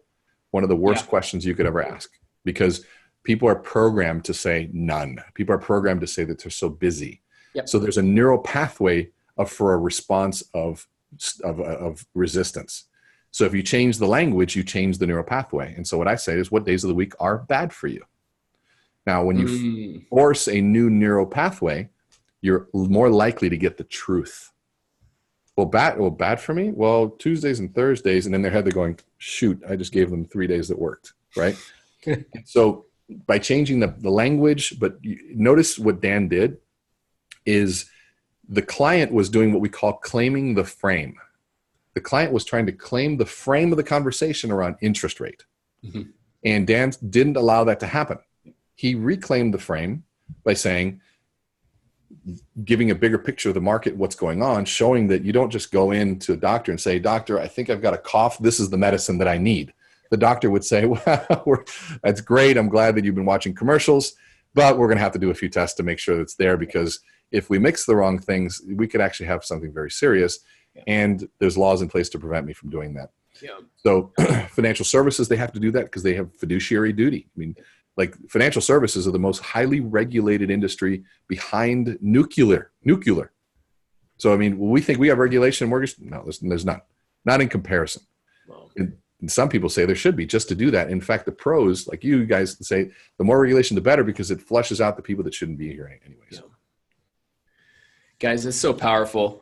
One of the worst questions you could ever ask, because people are programmed to say none. People are programmed to say that they're so busy. Yep. So there's a neural pathway for a response of resistance. So if you change the language, you change the neural pathway. And so what I say is, what days of the week are bad for you? Now, when you force a new neural pathway, you're more likely to get the truth. Well, bad for me? Well, Tuesdays and Thursdays. And in their head, they're going, shoot, I just gave them 3 days that worked, right? So by changing the language, but notice what Dan did is the client was doing what we call claiming the frame. The client was trying to claim the frame of the conversation around interest rate. Mm-hmm. And Dan didn't allow that to happen. He reclaimed the frame by saying, giving a bigger picture of the market, what's going on, showing that you don't just go in to a doctor and say, doctor, I think I've got a cough. This is the medicine that I need. The doctor would say, well, that's great. I'm glad that you've been watching commercials, but we're going to have to do a few tests to make sure that it's there, because if we mix the wrong things, we could actually have something very serious. Yeah. And there's laws in place to prevent me from doing that. Yeah. So financial services, they have to do that because they have fiduciary duty. I mean, like, financial services are the most highly regulated industry behind nuclear. So, I mean, we think we have regulation in mortgage. No, there's not. Not in comparison. Wow. And some people say there should be, just to do that. In fact, the pros, like you guys, say the more regulation, the better, because it flushes out the people that shouldn't be here anyways. Yeah. Guys, it's so powerful.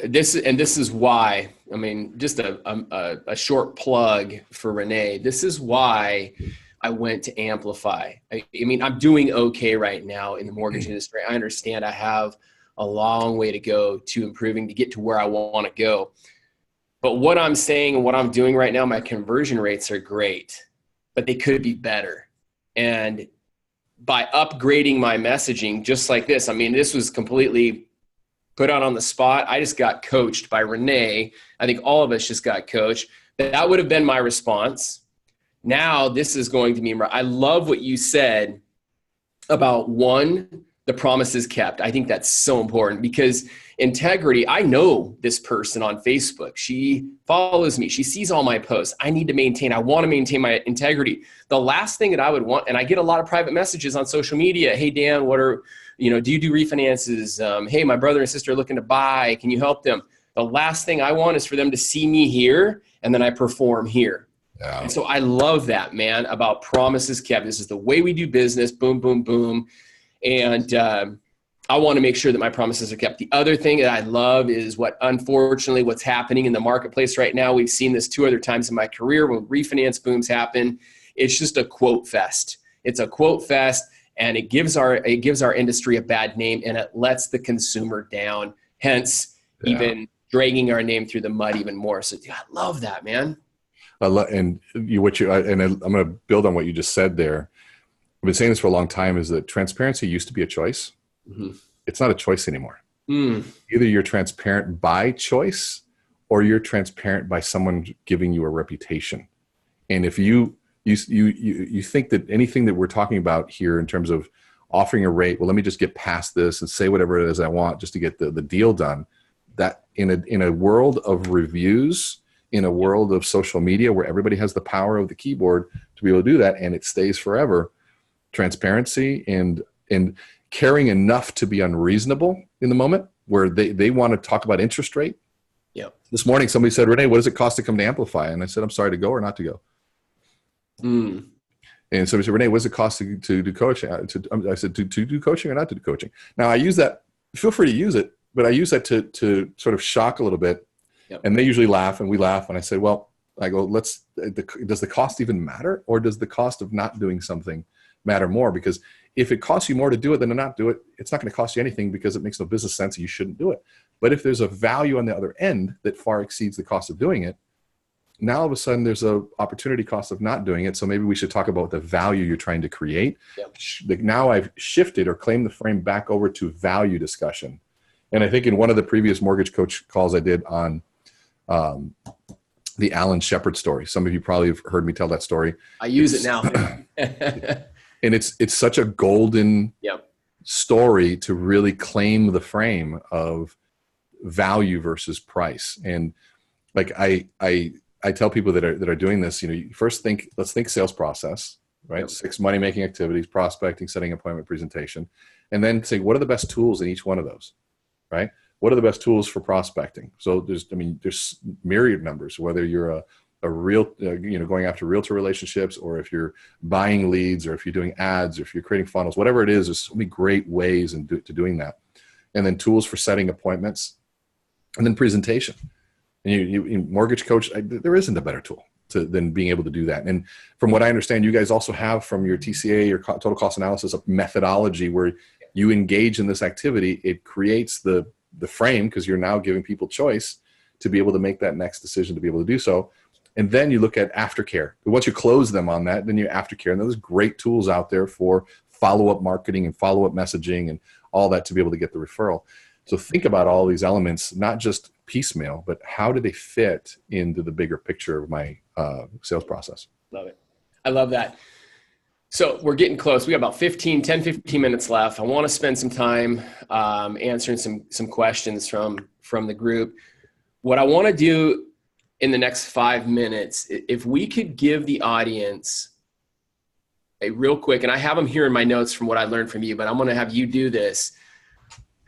This is why, I mean, just a short plug for Rene. This is why I went to Amplify. I mean, I'm doing okay right now in the mortgage industry. I understand I have a long way to go to improving to get to where I want to go. But what I'm saying and what I'm doing right now, my conversion rates are great, but they could be better. And by upgrading my messaging, just like this, I mean, this was completely put out on the spot. I just got coached by Rene. I think all of us just got coached. That would have been my response. Now this is going to be, I love what you said about, one, the promises kept. I think that's so important, because integrity, I know this person on Facebook. She follows me. She sees all my posts. I want to maintain my integrity. The last thing that I would want, and I get a lot of private messages on social media. Hey, Dan, do you do refinances? Hey, my brother and sister are looking to buy. Can you help them? The last thing I want is for them to see me here and then I perform here. Yeah. And so I love that, man, about promises kept. This is the way we do business. Boom, boom, boom. And I want to make sure that my promises are kept. The other thing that I love is unfortunately, what's happening in the marketplace right now. We've seen this 2 other times in my career when refinance booms happen. It's just a quote fest. It's a quote fest, and it gives our industry a bad name, and it lets the consumer down. Hence, even dragging our name through the mud even more. So I love that, man. I'm going to build on what you just said there. I've been saying this for a long time, is that transparency used to be a choice. Mm-hmm. It's not a choice anymore. Either you're transparent by choice or you're transparent by someone giving you a reputation. And if you think that anything that we're talking about here in terms of offering a rate, well, let me just get past this and say whatever it is I want just to get the deal done, that in a world of reviews, in a world of social media where everybody has the power of the keyboard to be able to do that, and it stays forever, transparency and caring enough to be unreasonable in the moment where they want to talk about interest rate. Yep. This morning, somebody said, Rene, what does it cost to come to Amplify? And I said, I'm sorry, to go or not to go? And somebody said, Rene, what does it cost to do coaching? I said, to do coaching or not to do coaching? Now I use that, feel free to use it, but I use that to sort of shock a little bit. Yep. And they usually laugh and we laugh. And I say, well, does the cost even matter? Or does the cost of not doing something matter more, because if it costs you more to do it than to not do it, it's not going to cost you anything because it makes no business sense and you shouldn't do it. But if there's a value on the other end that far exceeds the cost of doing it, now all of a sudden there's a opportunity cost of not doing it. So maybe we should talk about the value you're trying to create. Yep. Now I've shifted or claimed the frame back over to value discussion. And I think in one of the previous mortgage coach calls I did on the Alan Shepard story, some of you probably have heard me tell that story. I use it now. And it's such a golden story to really claim the frame of value versus price. And like I tell people that are doing this, you first let's think sales process, right? Yep. 6 money-making activities, prospecting, setting appointment, presentation, and then say, what are the best tools in each one of those, right? What are the best tools for prospecting? So there's myriad numbers, whether you're a real, going after realtor relationships, or if you're buying leads, or if you're doing ads, or if you're creating funnels, whatever it is, there's so many great ways to doing that. And then tools for setting appointments, and then presentation. And you mortgage coach, there isn't a better tool than being able to do that. And from what I understand, you guys also have from your TCA, your total cost analysis, a methodology where you engage in this activity. It creates the frame, because you're now giving people choice to be able to make that next decision, to be able to do so. And then you look at aftercare. Once you close them on that, then you aftercare. And there's great tools out there for follow-up marketing and follow-up messaging and all that to be able to get the referral. So think about all these elements, not just piecemeal, but how do they fit into the bigger picture of my sales process? Love it. I love that. So we're getting close. We got about 15 minutes left. I want to spend some time answering some questions from the group. What I want to do in the next 5 minutes, if we could give the audience a real quick, and I have them here in my notes from what I learned from you, but I'm going to have you do this.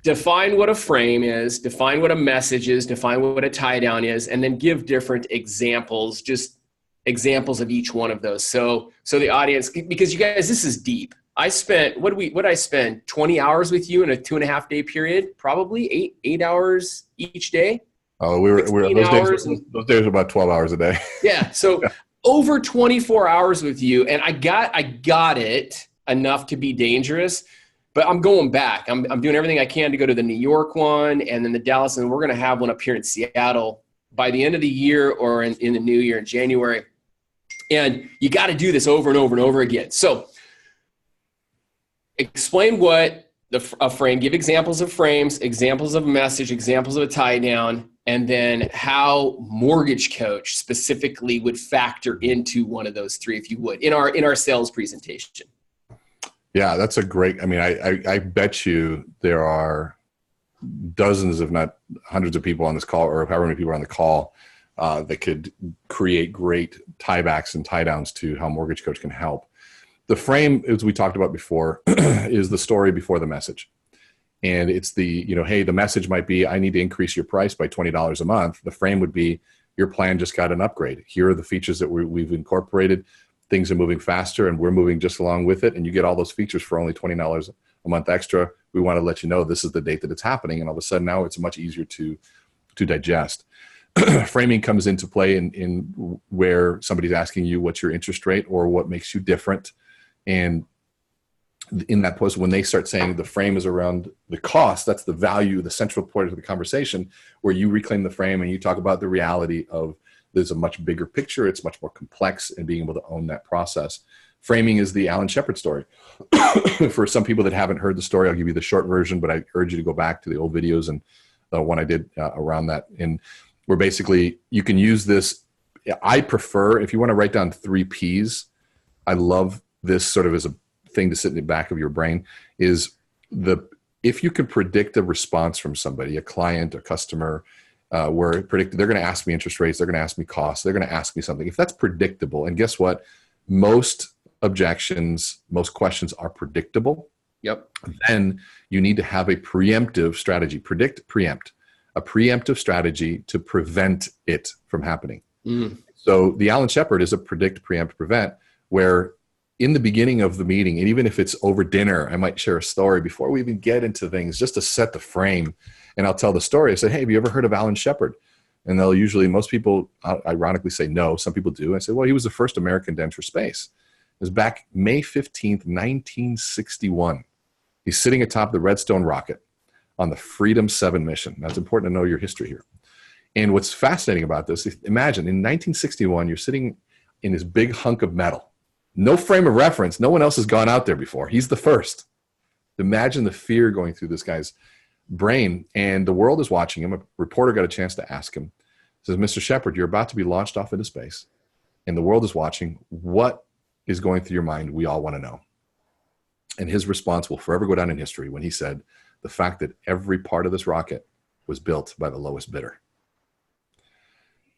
Define what a frame is, define what a message is, define what a tie down is, and then give different examples, just examples of each one of those. So the audience, because you guys, this is deep. I spent, what did I spend? 20 hours with you in a 2.5 day period, probably 8 hours each day. Oh, those days were about 12 hours a day. Yeah. So over 24 hours with you. And I got it enough to be dangerous. But I'm going back. I'm doing everything I can to go to the New York one and then the Dallas, and we're going to have one up here in Seattle by the end of the year or in the new year in January. And you got to do this over and over and over again. So explain what a frame, give examples of frames, examples of a message, examples of a tie down, and then how Mortgage Coach specifically would factor into one of those three, if you would, in our sales presentation. Yeah, that's a great, I bet you there are dozens, if not hundreds of people on this call, or however many people are on the call that could create great tiebacks and tie downs to how Mortgage Coach can help. The frame, as we talked about before, is the story before the message. And it's hey, the message might be, I need to increase your price by $20 a month. The frame would be, your plan just got an upgrade. Here are the features that we've incorporated. Things are moving faster and we're moving just along with it. And you get all those features for only $20 a month extra. We want to let you know this is the date that it's happening. And all of a sudden now it's much easier to digest. Framing comes into play in where somebody's asking you what's your interest rate or what makes you different. And in that post, when they start saying the frame is around the cost, that's the value, the central point of the conversation, where you reclaim the frame and you talk about the reality of there's a much bigger picture. It's much more complex, and being able to own that process. Framing is the Alan Shepard story. For some people that haven't heard the story, I'll give you the short version, but I urge you to go back to the old videos and the one I did around that. And where basically you can use this. I prefer, if you want to write down 3 Ps, I love this sort of as a thing to sit in the back of your brain, is if you can predict a response from somebody, a client, a customer, where they're going to ask me interest rates, they're going to ask me costs, they're going to ask me something. If that's predictable, and guess what? Most objections, most questions are predictable. Yep. Then you need to have a preemptive strategy. Predict, preempt. A preemptive strategy to prevent it from happening. So the Alan Shepard is a predict, preempt, prevent, where in the beginning of the meeting, and even if it's over dinner, I might share a story before we even get into things, just to set the frame. And I'll tell the story. I say, hey, have you ever heard of Alan Shepard? And they'll usually, most people ironically say no. Some people do. I say, well, he was the first American to enter space. It was back May 15th, 1961. He's sitting atop the Redstone rocket on the Freedom 7 mission. That's important to know your history here. And what's fascinating about this, imagine in 1961, you're sitting in this big hunk of metal. No frame of reference. No one else has gone out there before. He's the first. Imagine the fear going through this guy's brain. And the world is watching him. A reporter got a chance to ask him. Says, Mr. Shepard, you're about to be launched off into space. And the world is watching. What is going through your mind? We all want to know. And his response will forever go down in history when he said, the fact that every part of this rocket was built by the lowest bidder.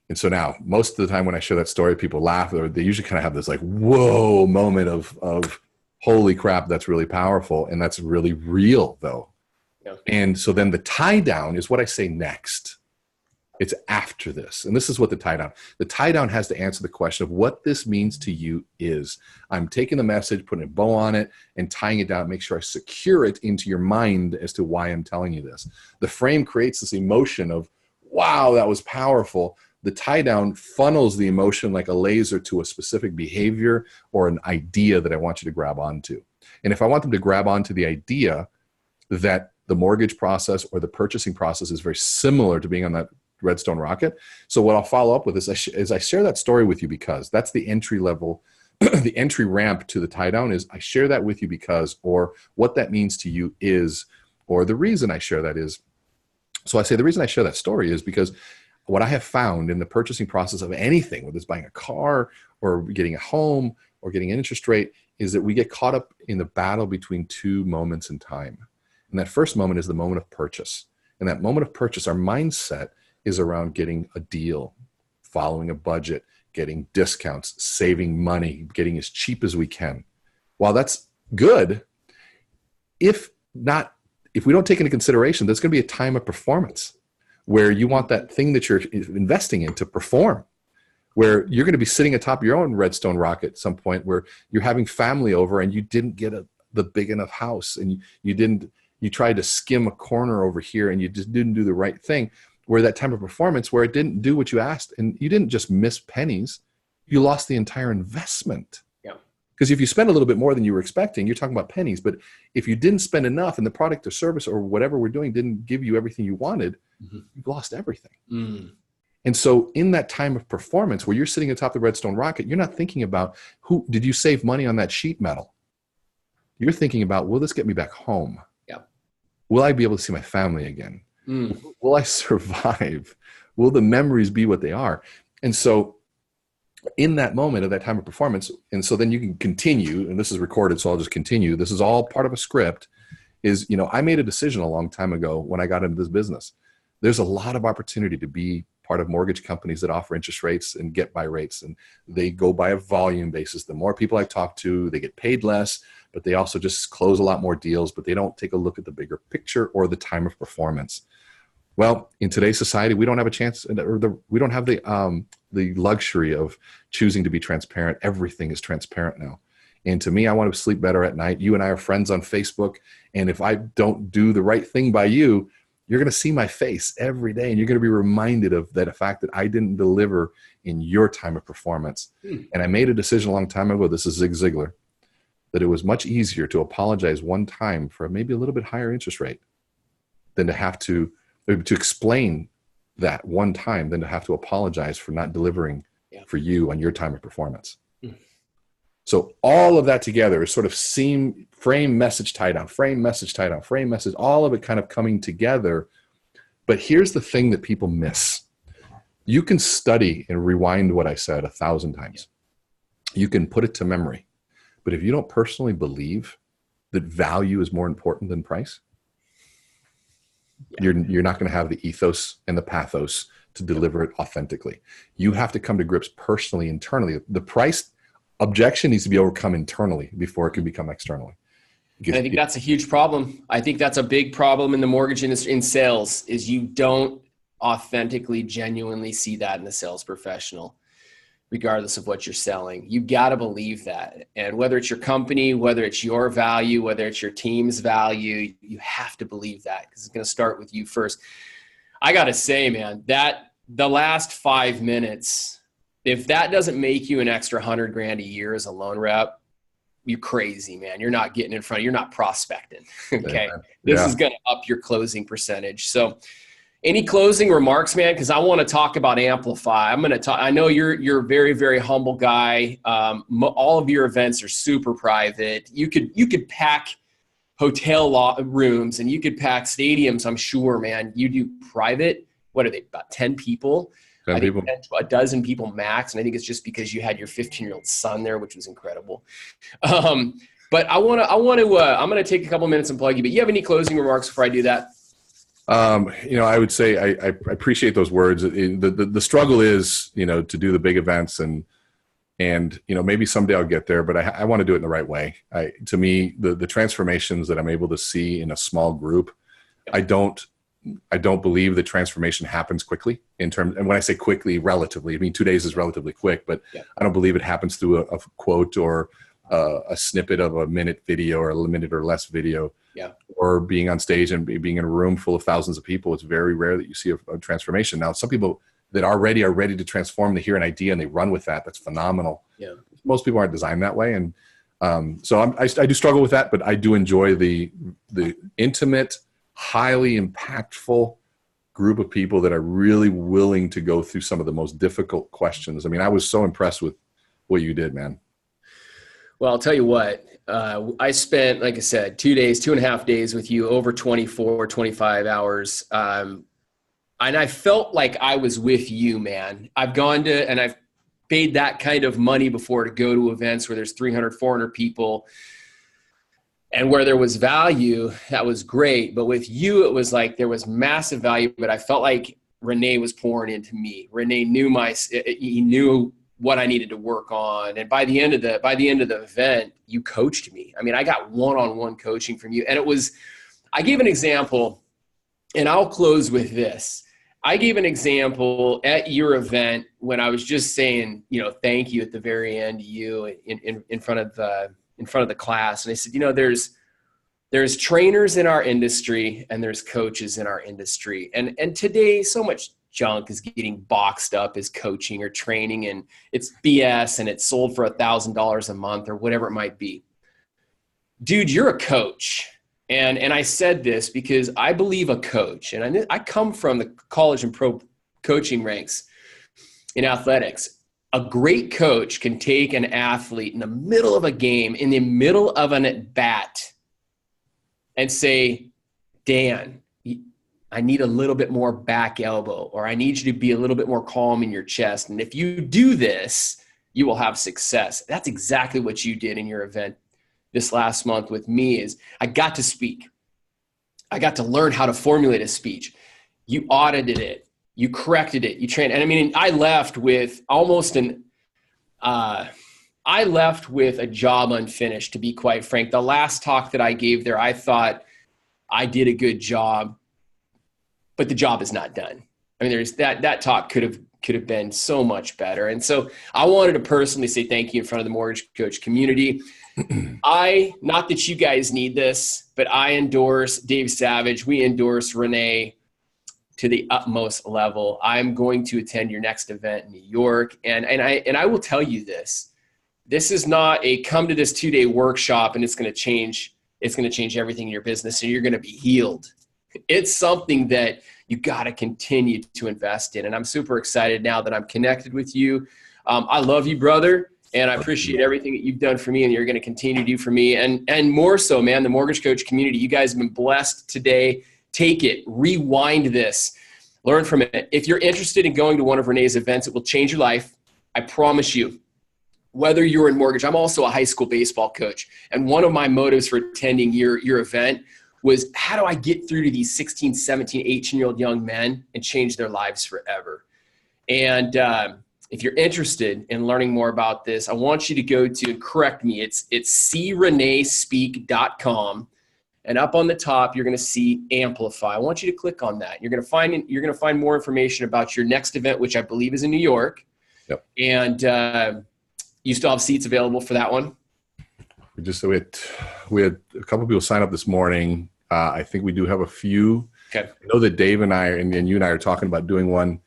And so now, most of the time when I share that story, people laugh, or they usually kind of have this like, whoa moment of holy crap, that's really powerful. And that's really real, though. Yeah. And so then the tie down is what I say next. It's after this. And this is what the tie down has to answer the question of what this means to you is. I'm taking the message, putting a bow on it, and tying it down, make sure I secure it into your mind as to why I'm telling you this. The frame creates this emotion of, wow, that was powerful. The tie down funnels the emotion like a laser to a specific behavior or an idea that I want you to grab onto. And if I want them to grab onto the idea that the mortgage process or the purchasing process is very similar to being on that Redstone rocket. So what I'll follow up with is I share that story with you because that's the entry level, the entry ramp to the tie down is I share that with you because, or what that means to you is, or the reason I share that is. So I say the reason I share that story is because what I have found in the purchasing process of anything, whether it's buying a car or getting a home or getting an interest rate, is that we get caught up in the battle between two moments in time. And that first moment is the moment of purchase. And that moment of purchase, our mindset is around getting a deal, following a budget, getting discounts, saving money, getting as cheap as we can. While that's good, if we don't take into consideration, there's going to be a time of performance where you want that thing that you're investing in to perform, where you're going to be sitting atop your own Redstone rocket at some point where you're having family over and you didn't get the big enough house and you tried to skim a corner over here and you just didn't do the right thing. Where that time of performance, where it didn't do what you asked, and you didn't just miss pennies, you lost the entire investment. Yeah. Because if you spend a little bit more than you were expecting, you're talking about pennies. But if you didn't spend enough and the product or service or whatever we're doing didn't give you everything you wanted, you've lost everything. Mm. And so in that time of performance where you're sitting atop the Redstone rocket, you're not thinking about who did you save money on that sheet metal. You're thinking about, will this get me back home? Yeah. Will I be able to see my family again? Mm. Will I survive? Will the memories be what they are? And so in that moment of that time of performance, and so then you can continue, and this is recorded, so I'll just continue. This is all part of a script, is, I made a decision a long time ago when I got into this business. There's a lot of opportunity to be part of mortgage companies that offer interest rates and get by rates. And they go by a volume basis. The more people I talk to, they get paid less, but they also just close a lot more deals, but they don't take a look at the bigger picture or the time of performance. Well, in today's society, we don't have a chance, or we don't have the luxury of choosing to be transparent. Everything is transparent now. And to me, I want to sleep better at night. You and I are friends on Facebook. And if I don't do the right thing by you, you're going to see my face every day. And you're going to be reminded of that fact that I didn't deliver in your time of performance. And I made a decision a long time ago, this is Zig Ziglar, that it was much easier to apologize one time for maybe a little bit higher interest rate than to have to explain that one time than to have to apologize for not delivering for you on your time of performance. So all of that together is sort of frame, message, tie down, frame, message, tie down, frame, message, all of it kind of coming together. But here's the thing that people miss. You can study and rewind what I said 1,000 times. You can put it to memory. But if you don't personally believe that value is more important than price, you're not going to have the ethos and the pathos to deliver it authentically. You have to come to grips personally, internally. The price objection needs to be overcome internally before it can become externally. And I think that's a huge problem. I think that's a big problem in the mortgage industry, in sales, is you don't authentically, genuinely see that in the sales professional, regardless of what you're selling. You got to believe that. And whether it's your company, whether it's your value, whether it's your team's value, you have to believe that, because it's going to start with you first. I got to say, man, that the last 5 minutes, if that doesn't make you an extra $100,000 a year as a loan rep, you're crazy, man. You're not getting in front. You're not prospecting. Okay. This is going to up your closing percentage. So any closing remarks, man? Cause I want to talk about Amplify. I know you're a very, very humble guy. All of your events are super private. You could pack hotel rooms and you could pack stadiums. I'm sure, man. You do private. What are they? About 10 people? 10 people. A dozen people max. And I think it's just because you had your 15-year-old son there, which was incredible. But I'm going to take a couple minutes and plug you, but you have any closing remarks before I do that? I would say I appreciate those words. The struggle is, to do the big events and maybe someday I'll get there, but I want to do it in the right way. To me, the transformations that I'm able to see in a small group, I don't believe the transformation happens quickly and when I say quickly, relatively, I mean, 2 days is relatively quick, but I don't believe it happens through a quote or a snippet of a minute video or a minute or less video, or being on stage and being in a room full of thousands of people. It's very rare that you see a transformation. Now, some people that already are ready to transform, they hear an idea and they run with that. That's phenomenal. Yeah. Most people aren't designed that way. And so I do struggle with that, but I do enjoy the intimate, highly impactful group of people that are really willing to go through some of the most difficult questions. I mean, I was so impressed with what you did, man. Well, I'll tell you what, I spent, like I said, 2.5 days with you, over 24, 25 hours. And I felt like I was with you, man. I've gone to, and I've paid that kind of money before to go to events where there's 300, 400 people. And where there was value, that was great. But with you, it was like there was massive value, but I felt like Rene was pouring into me. Rene knew he knew what I needed to work on. And by the end of the event, you coached me. I mean, I got one-on-one coaching from you. And I gave an example, and I'll close with this. I gave an example at your event when I was just saying, thank you at the very end to you in front of the class. And I said, there's trainers in our industry and there's coaches in our industry. And today so much junk is getting boxed up as coaching or training, and it's BS and it's sold for $1,000 a month or whatever it might be. Dude, you're a coach. And I said this because I believe a coach, and I come from the college and pro coaching ranks in athletics. A great coach can take an athlete in the middle of a game, in the middle of an at-bat, and say, Dan, I need a little bit more back elbow, or I need you to be a little bit more calm in your chest. And if you do this, you will have success. That's exactly what you did in your event this last month with me. Is I got to speak. I got to learn how to formulate a speech. You audited it. You corrected it. You trained. And I mean, I left with a job unfinished, to be quite frank. The last talk that I gave there, I thought I did a good job, but the job is not done. I mean, there's that talk could have been so much better. And so I wanted to personally say thank you in front of the mortgage coach community. Not that you guys need this, but I endorse Dave Savage. We endorse Rene to the utmost level. I'm going to attend your next event in New York. And I will tell you this. This is not a come to this 2-day workshop and it's going to change everything in your business and you're going to be healed. It's something that you got to continue to invest in. And I'm super excited now that I'm connected with you. I love you, brother. And I appreciate everything that you've done for me and you're going to continue to do for me. And more so, man, the mortgage coach community, you guys have been blessed today. Take it, rewind this, learn from it. If you're interested in going to one of Rene's events, it will change your life. I promise you. Whether you're in mortgage, I'm also a high school baseball coach. And one of my motives for attending your event was, how do I get through to these 16, 17, 18-year-old young men and change their lives forever? And if you're interested in learning more about this, I want you to go to, correct me, it's crenespeak.com. And up on the top, you're going to see Amplify. I want you to click on that. You're going to find more information about your next event, which I believe is in New York. Yep. And you still have seats available for that one? We had a couple people sign up this morning. I think we do have a few. Okay. I know that Dave and I and you and I are talking about doing one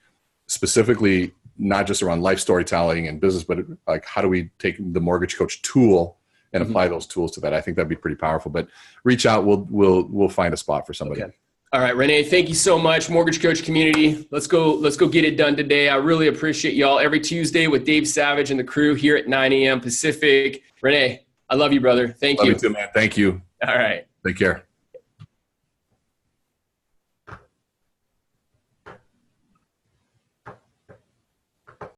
specifically, not just around life storytelling and business, but like how do we take the mortgage coach tool and apply those tools to that. I think that'd be pretty powerful. But reach out. We'll find a spot for somebody. Okay. All right, Rene, thank you so much. Mortgage Coach community. Let's go get it done today. I really appreciate y'all. Every Tuesday with Dave Savage and the crew here at 9 a.m. Pacific. Rene, I love you, brother. Thank you. Love you too, man. Thank you. All right. Take care.